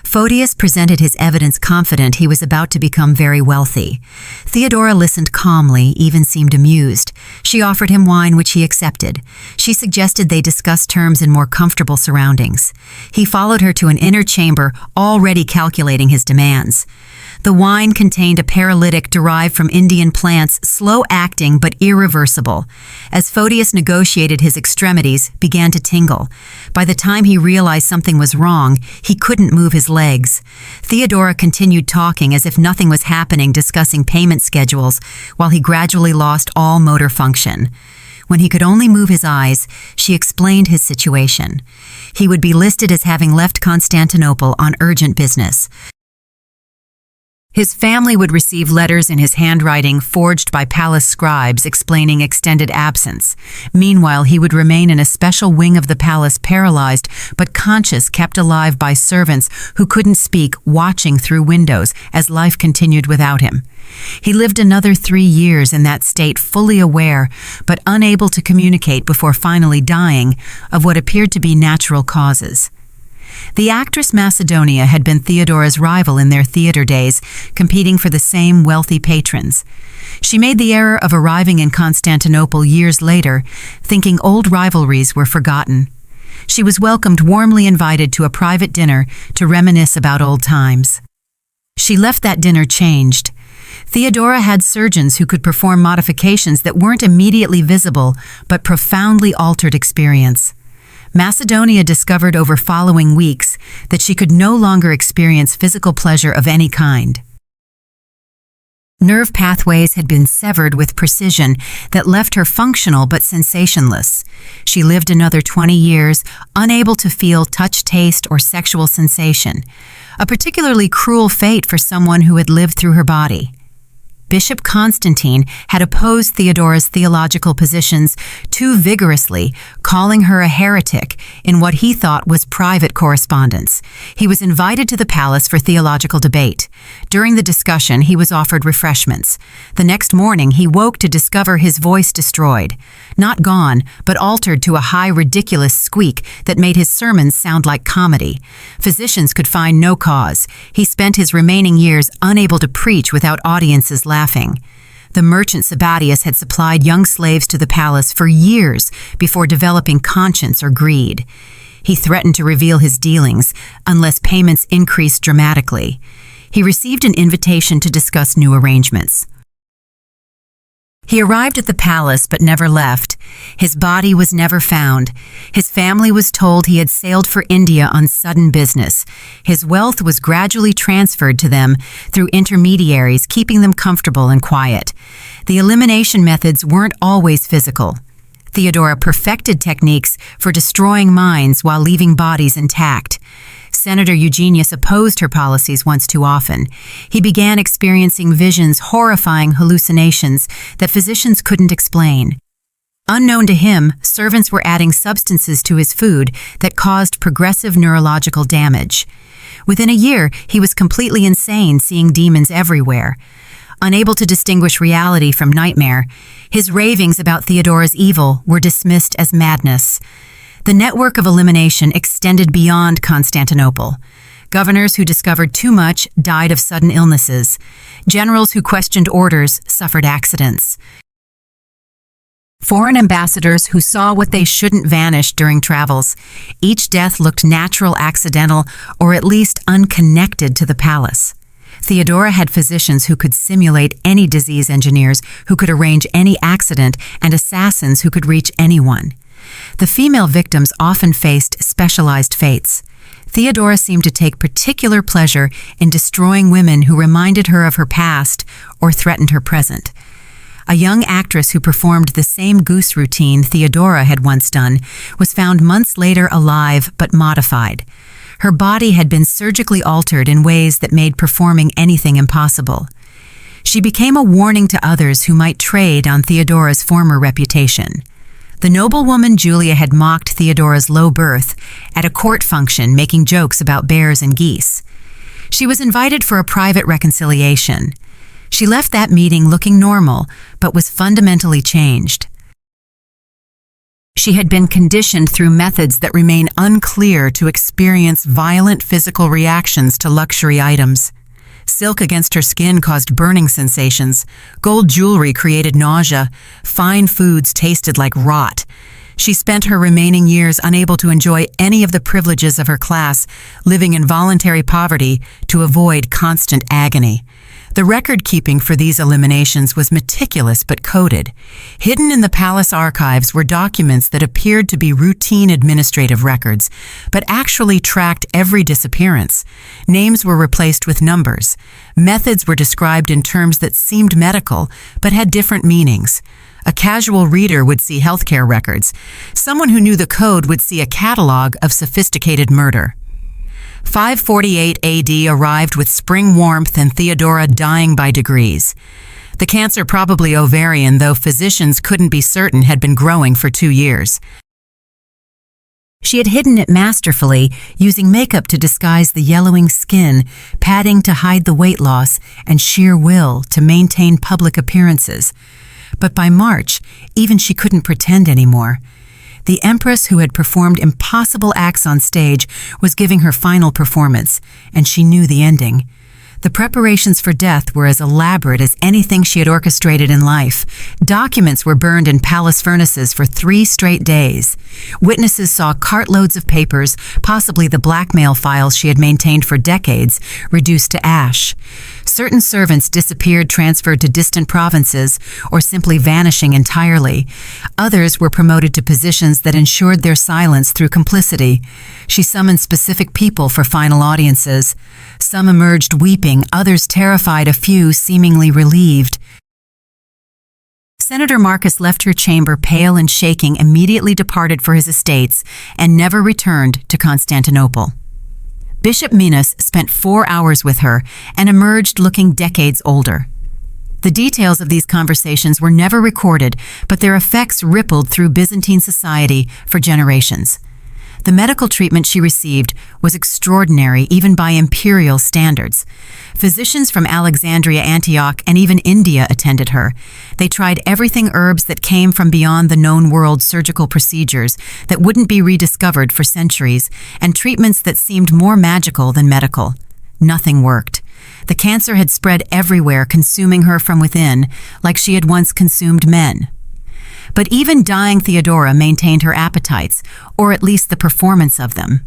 Photius presented his evidence confident he was about to become very wealthy. Theodora listened calmly, even seemed amused. She offered him wine, which he accepted. She suggested they discuss terms in more comfortable surroundings. He followed her to an inner chamber, already calculating his demands. The wine contained a paralytic derived from Indian plants, slow-acting but irreversible. As Photius negotiated, his extremities began to tingle. By the time he realized something was wrong, he couldn't move his legs. Theodora continued talking as if nothing was happening, discussing payment schedules, while he gradually lost all motor function. When he could only move his eyes, she explained his situation. He would be listed as having left Constantinople on urgent business. His family would receive letters in his handwriting forged by palace scribes explaining extended absence. Meanwhile, he would remain in a special wing of the palace, paralyzed but conscious, kept alive by servants who couldn't speak, watching through windows as life continued without him. He lived another 3 years in that state, fully aware but unable to communicate, before finally dying of what appeared to be natural causes. The actress Macedonia had been Theodora's rival in their theater days, competing for the same wealthy patrons. She made the error of arriving in Constantinople years later, thinking old rivalries were forgotten. She was warmly invited to a private dinner to reminisce about old times. She left that dinner changed. Theodora had surgeons who could perform modifications that weren't immediately visible, but profoundly altered experience. Macedonia discovered over following weeks that she could no longer experience physical pleasure of any kind. Nerve pathways had been severed with precision that left her functional but sensationless. She lived another 20 years, unable to feel touch, taste, or sexual sensation, a particularly cruel fate for someone who had lived through her body. Bishop Constantine had opposed Theodora's theological positions too vigorously, calling her a heretic in what he thought was private correspondence. He was invited to the palace for theological debate. During the discussion, he was offered refreshments. The next morning, he woke to discover his voice destroyed. Not gone, but altered to a high, ridiculous squeak that made his sermons sound like comedy. Physicians could find no cause. He spent his remaining years unable to preach without audiences laughing. The merchant Sabatius had supplied young slaves to the palace for years before developing conscience or greed. He threatened to reveal his dealings unless payments increased dramatically. He received an invitation to discuss new arrangements. He arrived at the palace but never left. His body was never found. His family was told he had sailed for India on sudden business. His wealth was gradually transferred to them through intermediaries, keeping them comfortable and quiet. The elimination methods weren't always physical. Theodora perfected techniques for destroying minds while leaving bodies intact. Senator Eugenius opposed her policies once too often. He began experiencing visions, horrifying hallucinations that physicians couldn't explain. Unknown to him, servants were adding substances to his food that caused progressive neurological damage. Within a year, he was completely insane, seeing demons everywhere. Unable to distinguish reality from nightmare, his ravings about Theodora's evil were dismissed as madness. The network of elimination extended beyond Constantinople. Governors who discovered too much died of sudden illnesses. Generals who questioned orders suffered accidents. Foreign ambassadors who saw what they shouldn't vanished during travels. Each death looked natural, accidental, or at least unconnected to the palace. Theodora had physicians who could simulate any disease, engineers who could arrange any accident, and assassins who could reach anyone. The female victims often faced specialized fates. Theodora seemed to take particular pleasure in destroying women who reminded her of her past or threatened her present. A young actress who performed the same goose routine Theodora had once done was found months later alive but modified. Her body had been surgically altered in ways that made performing anything impossible. She became a warning to others who might trade on Theodora's former reputation. The noblewoman Julia had mocked Theodora's low birth at a court function, making jokes about bears and geese. She was invited for a private reconciliation. She left that meeting looking normal, but was fundamentally changed. She had been conditioned through methods that remain unclear to experience violent physical reactions to luxury items. Silk against her skin caused burning sensations. Gold jewelry created nausea. Fine foods tasted like rot. She spent her remaining years unable to enjoy any of the privileges of her class, living in voluntary poverty to avoid constant agony. The record-keeping for these eliminations was meticulous but coded. Hidden in the palace archives were documents that appeared to be routine administrative records, but actually tracked every disappearance. Names were replaced with numbers. Methods were described in terms that seemed medical, but had different meanings. A casual reader would see healthcare records. Someone who knew the code would see a catalog of sophisticated murder. 548 AD arrived with spring warmth and Theodora dying by degrees. The cancer, probably ovarian, though physicians couldn't be certain, had been growing for 2 years. She had hidden it masterfully, using makeup to disguise the yellowing skin, padding to hide the weight loss, and sheer will to maintain public appearances. But by March, even she couldn't pretend anymore. The Empress, who had performed impossible acts on stage, was giving her final performance, and she knew the ending. The preparations for death were as elaborate as anything she had orchestrated in life. Documents were burned in palace furnaces for 3 straight days. Witnesses saw cartloads of papers, possibly the blackmail files she had maintained for decades, reduced to ash. Certain servants disappeared, transferred to distant provinces, or simply vanishing entirely. Others were promoted to positions that ensured their silence through complicity. She summoned specific people for final audiences. Some emerged weeping, others terrified, a few seemingly relieved. Senator Marcus left her chamber pale and shaking, immediately departed for his estates, and never returned to Constantinople. Bishop Minos spent 4 hours with her and emerged looking decades older. The details of these conversations were never recorded, but their effects rippled through Byzantine society for generations. The medical treatment she received was extraordinary, even by imperial standards. Physicians from Alexandria, Antioch, and even India attended her. They tried everything, herbs that came from beyond the known world, surgical procedures that wouldn't be rediscovered for centuries, and treatments that seemed more magical than medical. Nothing worked. The cancer had spread everywhere, consuming her from within, like she had once consumed men. But even dying Theodora maintained her appetites, or at least the performance of them.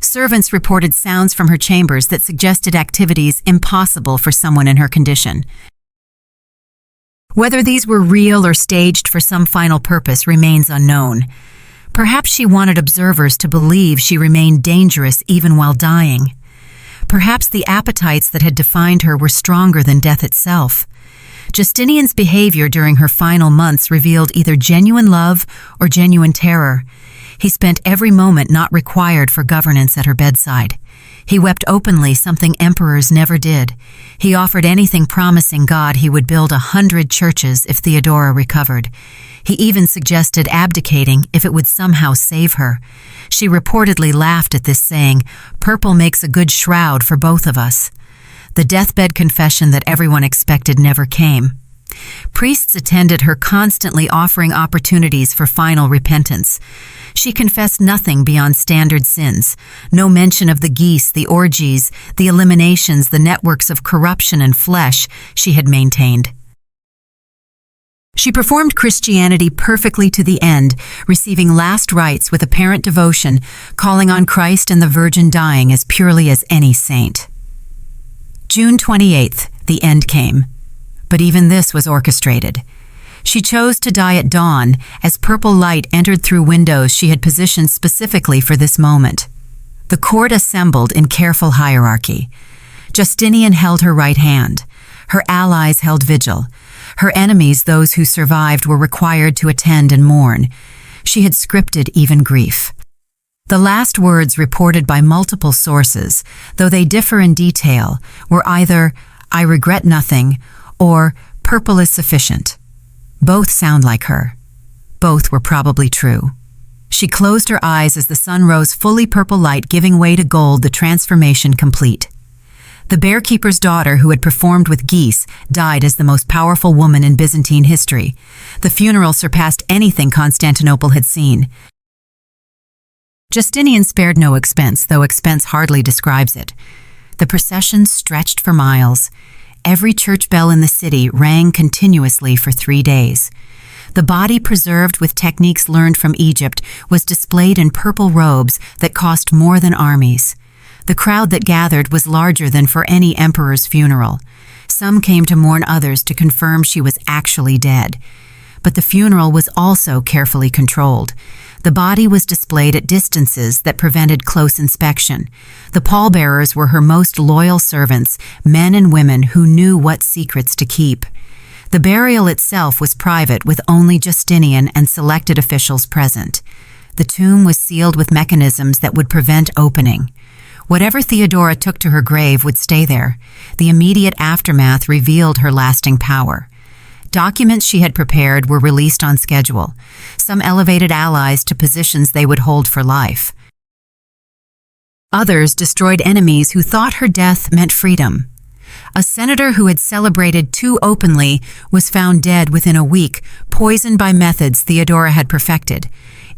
Servants reported sounds from her chambers that suggested activities impossible for someone in her condition. Whether these were real or staged for some final purpose remains unknown. Perhaps she wanted observers to believe she remained dangerous even while dying. Perhaps the appetites that had defined her were stronger than death itself. Justinian's behavior during her final months revealed either genuine love or genuine terror. He spent every moment not required for governance at her bedside. He wept openly, something emperors never did. He offered anything, promising God he would build 100 churches if Theodora recovered. He even suggested abdicating if it would somehow save her. She reportedly laughed at this, saying, "Purple makes a good shroud for both of us." The deathbed confession that everyone expected never came. Priests attended her, constantly offering opportunities for final repentance. She confessed nothing beyond standard sins. No mention of the geese, the orgies, the eliminations, the networks of corruption and flesh she had maintained. She performed Christianity perfectly to the end, receiving last rites with apparent devotion, calling on Christ and the Virgin, dying as purely as any saint. June 28th, the end came. But even this was orchestrated. She chose to die at dawn as purple light entered through windows she had positioned specifically for this moment. The court assembled in careful hierarchy. Justinian held her right hand. Her allies held vigil. Her enemies, those who survived, were required to attend and mourn. She had scripted even grief. The last words, reported by multiple sources, though they differ in detail, were either, "I regret nothing," or "Purple is sufficient." Both sound like her. Both were probably true. She closed her eyes as the sun rose, fully purple light giving way to gold, the transformation complete. The bearkeeper's daughter, who had performed with geese, died as the most powerful woman in Byzantine history. The funeral surpassed anything Constantinople had seen. Justinian spared no expense, though expense hardly describes it. The procession stretched for miles. Every church bell in the city rang continuously for 3 days. The body, preserved with techniques learned from Egypt, was displayed in purple robes that cost more than armies. The crowd that gathered was larger than for any emperor's funeral. Some came to mourn, others to confirm she was actually dead. But the funeral was also carefully controlled. The body was displayed at distances that prevented close inspection. The pallbearers were her most loyal servants, men and women who knew what secrets to keep. The burial itself was private, with only Justinian and selected officials present. The tomb was sealed with mechanisms that would prevent opening. Whatever Theodora took to her grave would stay there. The immediate aftermath revealed her lasting power. Documents she had prepared were released on schedule. Some elevated allies to positions they would hold for life. Others destroyed enemies who thought her death meant freedom. A senator who had celebrated too openly was found dead within a week, poisoned by methods Theodora had perfected.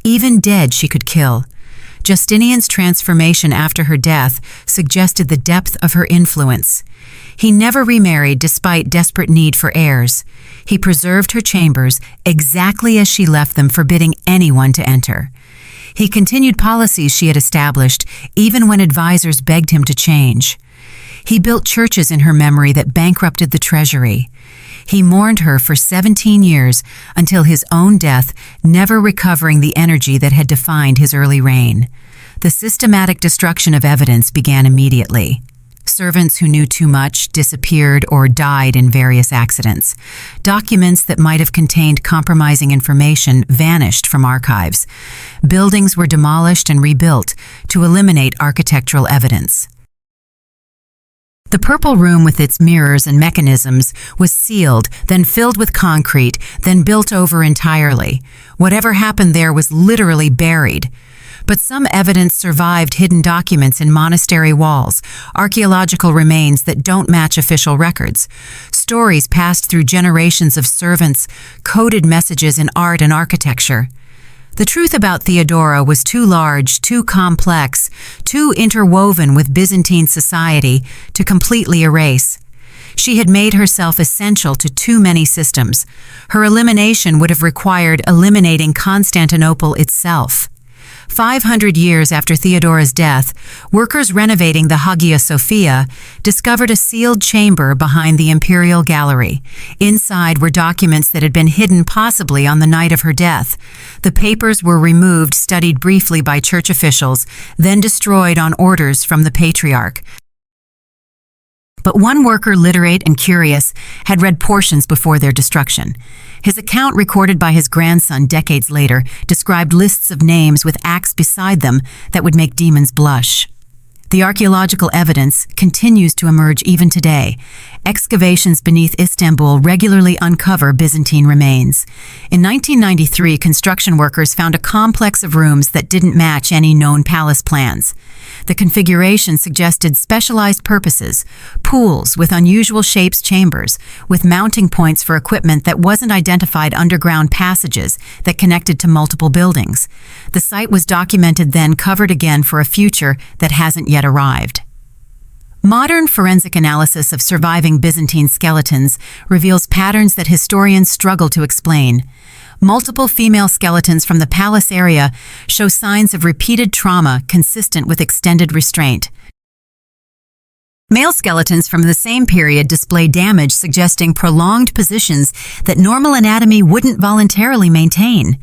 Even dead she could kill. Justinian's transformation after her death suggested the depth of her influence. He never remarried despite desperate need for heirs. He preserved her chambers exactly as she left them, forbidding anyone to enter. He continued policies she had established, even when advisors begged him to change. He built churches in her memory that bankrupted the treasury. He mourned her for 17 years until his own death, never recovering the energy that had defined his early reign. The systematic destruction of evidence began immediately. Servants who knew too much disappeared or died in various accidents. Documents that might have contained compromising information vanished from archives. Buildings were demolished and rebuilt to eliminate architectural evidence. The purple room with its mirrors and mechanisms was sealed, then filled with concrete, then built over entirely. Whatever happened there was literally buried. But some evidence survived: hidden documents in monastery walls, archaeological remains that don't match official records, stories passed through generations of servants, coded messages in art and architecture. The truth about Theodora was too large, too complex, too interwoven with Byzantine society to completely erase. She had made herself essential to too many systems. Her elimination would have required eliminating Constantinople itself. 500 years after Theodora's death, workers renovating the Hagia Sophia discovered a sealed chamber behind the Imperial Gallery. Inside were documents that had been hidden, possibly on the night of her death. The papers were removed, studied briefly by church officials, then destroyed on orders from the Patriarch. But one worker, literate and curious, had read portions before their destruction. His account, recorded by his grandson decades later, described lists of names with acts beside them that would make demons blush. The archaeological evidence continues to emerge even today. Excavations beneath Istanbul regularly uncover Byzantine remains. In 1993, construction workers found a complex of rooms that didn't match any known palace plans. The configuration suggested specialized purposes: pools with unusual shapes, chambers with mounting points for equipment that wasn't identified, underground passages that connected to multiple buildings. The site was documented, then covered again for a future that hasn't yet arrived. Modern forensic analysis of surviving Byzantine skeletons reveals patterns that historians struggle to explain. Multiple female skeletons from the palace area show signs of repeated trauma consistent with extended restraint. Male skeletons from the same period display damage, suggesting prolonged positions that normal anatomy wouldn't voluntarily maintain.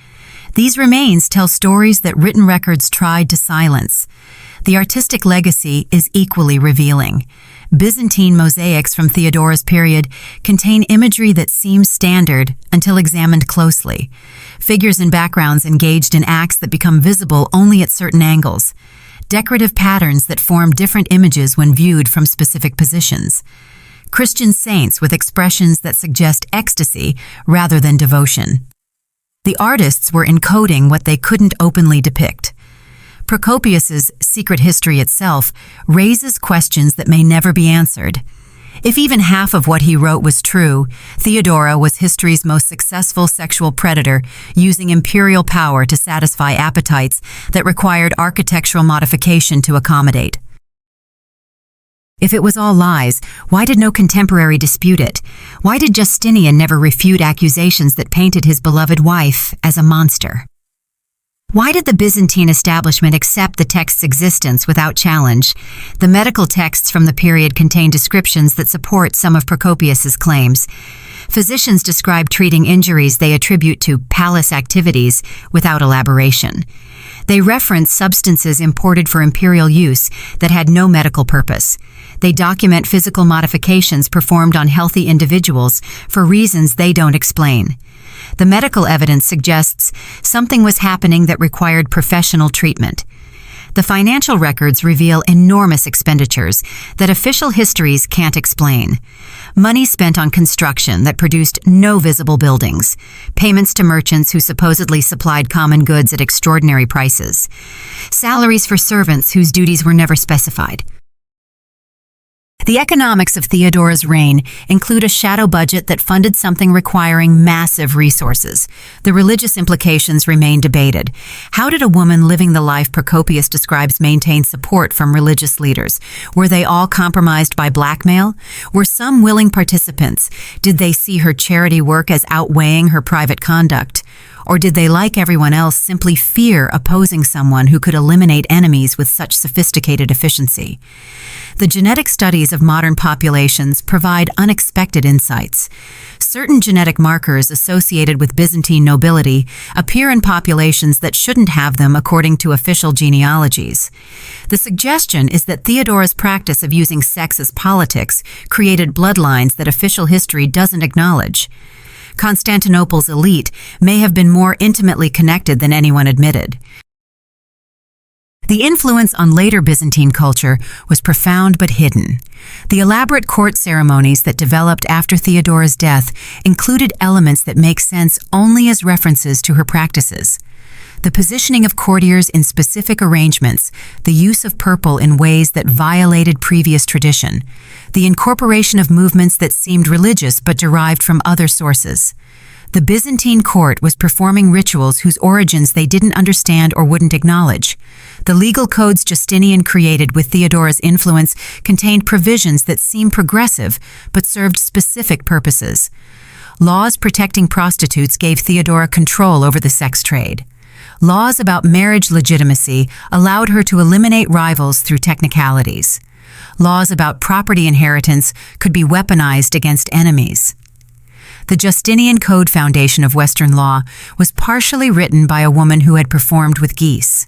These remains tell stories that written records tried to silence. The artistic legacy is equally revealing. Byzantine mosaics from Theodora's period contain imagery that seems standard until examined closely. Figures and backgrounds engaged in acts that become visible only at certain angles. Decorative patterns that form different images when viewed from specific positions. Christian saints with expressions that suggest ecstasy rather than devotion. The artists were encoding what they couldn't openly depict. Procopius's secret history itself raises questions that may never be answered. If even half of what he wrote was true, Theodora was history's most successful sexual predator, using imperial power to satisfy appetites that required architectural modification to accommodate. If it was all lies, why did no contemporary dispute it? Why did Justinian never refute accusations that painted his beloved wife as a monster? Why did the Byzantine establishment accept the text's existence without challenge? The medical texts from the period contain descriptions that support some of Procopius's claims. Physicians describe treating injuries they attribute to palace activities without elaboration. They reference substances imported for imperial use that had no medical purpose. They document physical modifications performed on healthy individuals for reasons they don't explain. The medical evidence suggests something was happening that required professional treatment. The financial records reveal enormous expenditures that official histories can't explain. Money spent on construction that produced no visible buildings. Payments to merchants who supposedly supplied common goods at extraordinary prices. Salaries for servants whose duties were never specified. The economics of Theodora's reign include a shadow budget that funded something requiring massive resources. The religious implications remain debated. How did a woman living the life Procopius describes maintain support from religious leaders? Were they all compromised by blackmail? Were some willing participants? Did they see her charity work as outweighing her private conduct? Or did they, like everyone else, simply fear opposing someone who could eliminate enemies with such sophisticated efficiency? The genetic studies of modern populations provide unexpected insights. Certain genetic markers associated with Byzantine nobility appear in populations that shouldn't have them according to official genealogies. The suggestion is that Theodora's practice of using sex as politics created bloodlines that official history doesn't acknowledge. Constantinople's elite may have been more intimately connected than anyone admitted. The influence on later Byzantine culture was profound but hidden. The elaborate court ceremonies that developed after Theodora's death included elements that make sense only as references to her practices. The positioning of courtiers in specific arrangements, the use of purple in ways that violated previous tradition, the incorporation of movements that seemed religious but derived from other sources. The Byzantine court was performing rituals whose origins they didn't understand or wouldn't acknowledge. The legal codes Justinian created with Theodora's influence contained provisions that seemed progressive but served specific purposes. Laws protecting prostitutes gave Theodora control over the sex trade. Laws about marriage legitimacy allowed her to eliminate rivals through technicalities. Laws about property inheritance could be weaponized against enemies. The Justinian Code foundation of Western law was partially written by a woman who had performed with geese.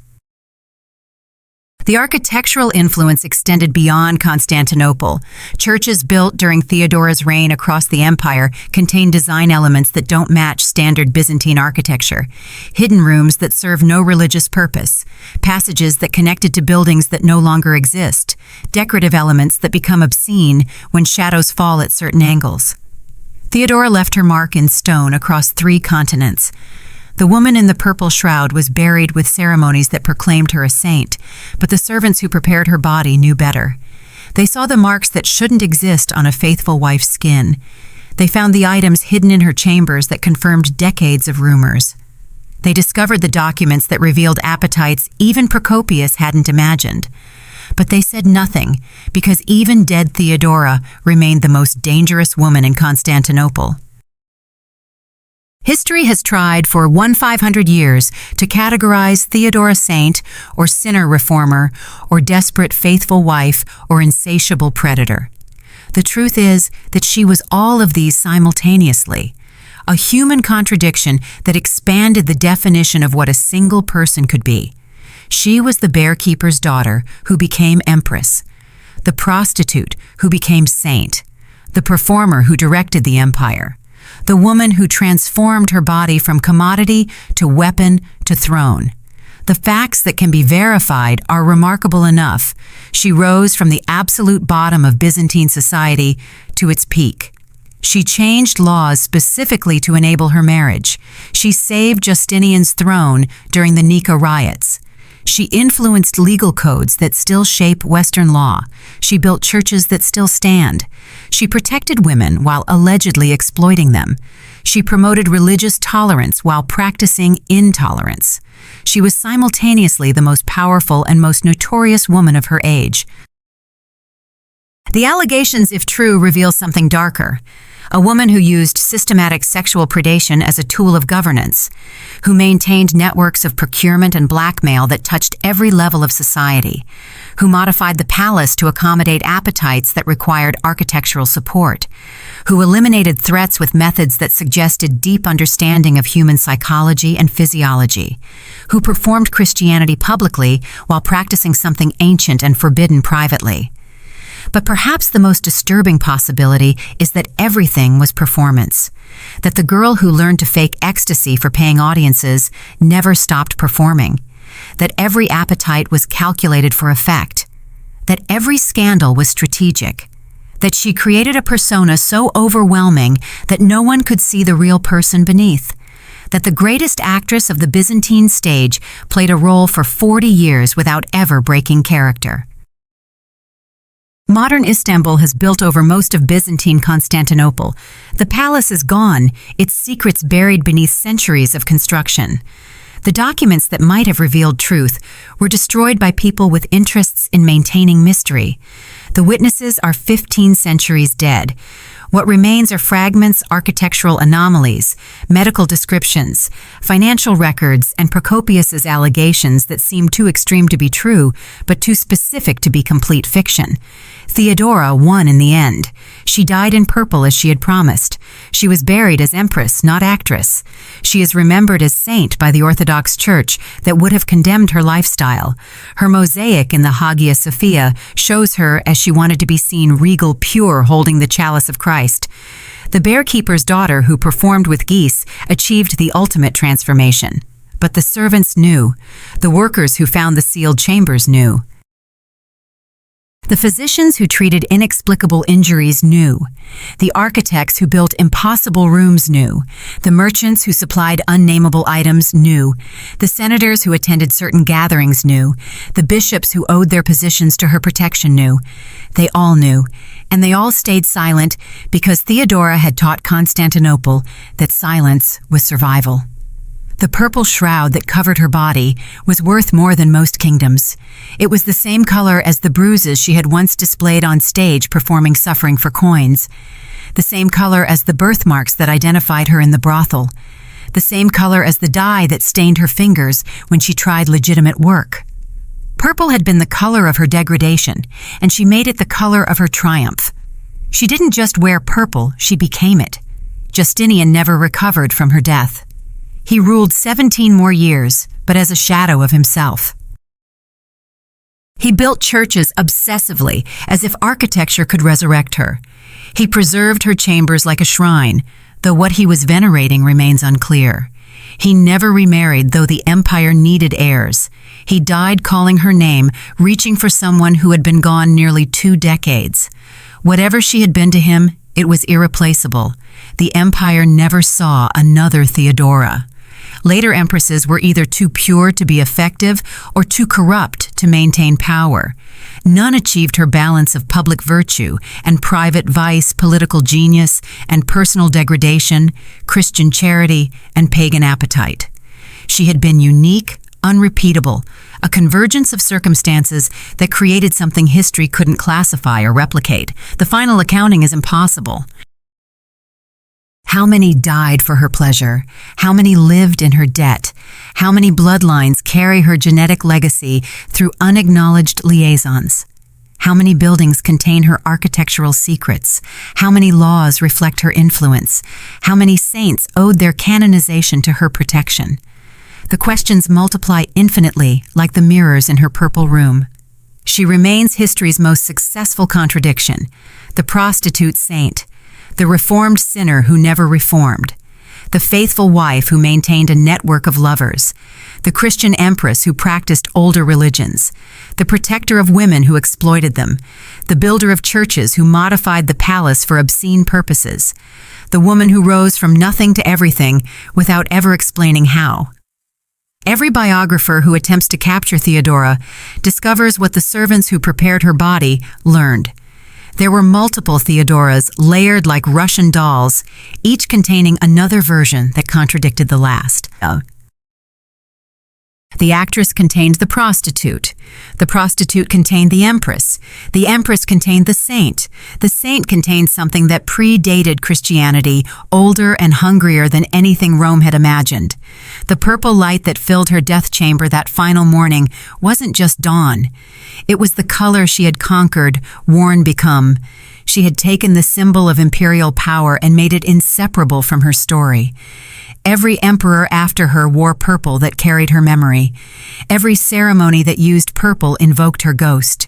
The architectural influence extended beyond Constantinople. Churches built during Theodora's reign across the empire contain design elements that don't match standard Byzantine architecture. Hidden rooms that serve no religious purpose. Passages that connected to buildings that no longer exist. Decorative elements that become obscene when shadows fall at certain angles. Theodora left her mark in stone across 3 continents. The woman in the purple shroud was buried with ceremonies that proclaimed her a saint, but the servants who prepared her body knew better. They saw the marks that shouldn't exist on a faithful wife's skin. They found the items hidden in her chambers that confirmed decades of rumors. They discovered the documents that revealed appetites even Procopius hadn't imagined. But they said nothing, because even dead Theodora remained the most dangerous woman in Constantinople. History has tried for 500 years to categorize Theodora saint or sinner reformer or desperate faithful wife or insatiable predator. The truth is that she was all of these simultaneously, a human contradiction that expanded the definition of what a single person could be. She was the bearkeeper's daughter who became empress, the prostitute who became saint, the performer who directed the empire, the woman who transformed her body from commodity to weapon to throne. The facts that can be verified are remarkable enough. She rose from the absolute bottom of Byzantine society to its peak. She changed laws specifically to enable her marriage. She saved Justinian's throne during the Nika riots. She influenced legal codes that still shape Western law. She built churches that still stand. She protected women while allegedly exploiting them. She promoted religious tolerance while practicing intolerance. She was simultaneously the most powerful and most notorious woman of her age. The allegations, if true, reveal something darker. A woman who used systematic sexual predation as a tool of governance, who maintained networks of procurement and blackmail that touched every level of society, who modified the palace to accommodate appetites that required architectural support, who eliminated threats with methods that suggested deep understanding of human psychology and physiology, who performed Christianity publicly while practicing something ancient and forbidden privately. But perhaps the most disturbing possibility is that everything was performance, that the girl who learned to fake ecstasy for paying audiences never stopped performing, that every appetite was calculated for effect, that every scandal was strategic, that she created a persona so overwhelming that no one could see the real person beneath, that the greatest actress of the Byzantine stage played a role for 40 years without ever breaking character. Modern Istanbul has built over most of Byzantine Constantinople. The palace is gone, its secrets buried beneath centuries of construction. The documents that might have revealed truth were destroyed by people with interests in maintaining mystery. The witnesses are 15 centuries dead. What remains are fragments, architectural anomalies, medical descriptions, financial records, and Procopius's allegations that seem too extreme to be true, but too specific to be complete fiction. Theodora won in the end. She died in purple as she had promised. She was buried as empress, not actress. She is remembered as saint by the Orthodox Church that would have condemned her lifestyle. Her mosaic in the Hagia Sophia shows her as she wanted to be seen regal pure holding the chalice of Christ. The bearkeeper's daughter who performed with geese achieved the ultimate transformation. But the servants knew. The workers who found the sealed chambers knew. The physicians who treated inexplicable injuries knew. The architects who built impossible rooms knew. The merchants who supplied unnameable items knew. The senators who attended certain gatherings knew. The bishops who owed their positions to her protection knew. They all knew, and they all stayed silent because Theodora had taught Constantinople that silence was survival. The purple shroud that covered her body was worth more than most kingdoms. It was the same color as the bruises she had once displayed on stage performing Suffering for Coins. The same color as the birthmarks that identified her in the brothel. The same color as the dye that stained her fingers when she tried legitimate work. Purple had been the color of her degradation, and she made it the color of her triumph. She didn't just wear purple, she became it. Justinian never recovered from her death. He ruled 17 more years, but as a shadow of himself. He built churches obsessively, as if architecture could resurrect her. He preserved her chambers like a shrine, though what he was venerating remains unclear. He never remarried, though the empire needed heirs. He died calling her name, reaching for someone who had been gone nearly 2 decades. Whatever she had been to him, it was irreplaceable. The empire never saw another Theodora. Later empresses were either too pure to be effective or too corrupt to maintain power. None achieved her balance of public virtue and private vice, political genius and personal degradation, Christian charity and pagan appetite. She had been unique, unrepeatable, a convergence of circumstances that created something history couldn't classify or replicate. The final accounting is impossible. How many died for her pleasure? How many lived in her debt? How many bloodlines carry her genetic legacy through unacknowledged liaisons? How many buildings contain her architectural secrets? How many laws reflect her influence? How many saints owed their canonization to her protection? The questions multiply infinitely, like the mirrors in her purple room. She remains history's most successful contradiction, the prostitute saint, the reformed sinner who never reformed, the faithful wife who maintained a network of lovers, the Christian empress who practiced older religions, the protector of women who exploited them, the builder of churches who modified the palace for obscene purposes, the woman who rose from nothing to everything without ever explaining how. Every biographer who attempts to capture Theodora discovers what the servants who prepared her body learned. There were multiple Theodoras layered like Russian dolls, each containing another version that contradicted the last. The actress contained the prostitute contained the empress contained the saint contained something that predated Christianity, older and hungrier than anything Rome had imagined. The purple light that filled her death chamber that final morning wasn't just dawn. It was the color she had conquered, worn, become. She had taken the symbol of imperial power and made it inseparable from her story. Every emperor after her wore purple that carried her memory. Every ceremony that used purple invoked her ghost.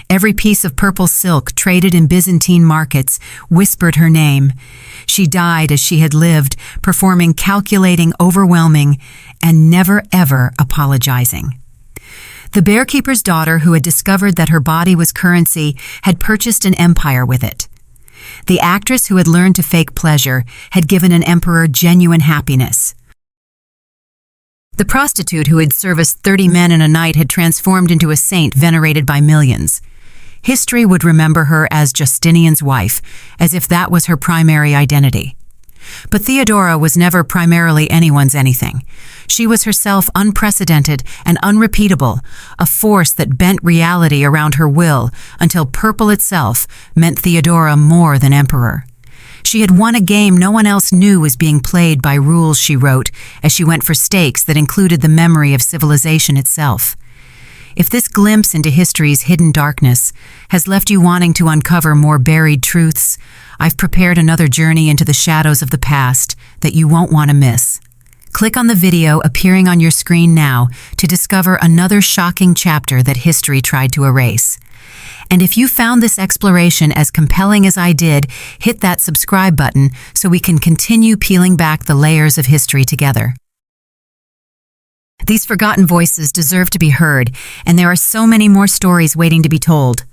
Every piece of purple silk traded in Byzantine markets whispered her name. She died as she had lived, performing calculating, overwhelming, and never ever apologizing. The bearkeeper's daughter, who had discovered that her body was currency, had purchased an empire with it. The actress who had learned to fake pleasure had given an emperor genuine happiness. The prostitute who had serviced 30 men in a night had transformed into a saint venerated by millions. History would remember her as Justinian's wife, as if that was her primary identity. But Theodora was never primarily anyone's anything. She was herself unprecedented and unrepeatable, a force that bent reality around her will until purple itself meant Theodora more than emperor. She had won a game no one else knew was being played by rules she wrote as she went for stakes that included the memory of civilization itself. If this glimpse into history's hidden darkness has left you wanting to uncover more buried truths, I've prepared another journey into the shadows of the past that you won't want to miss. Click on the video appearing on your screen now to discover another shocking chapter that history tried to erase. And if you found this exploration as compelling as I did, hit that subscribe button so we can continue peeling back the layers of history together. These forgotten voices deserve to be heard, and there are so many more stories waiting to be told.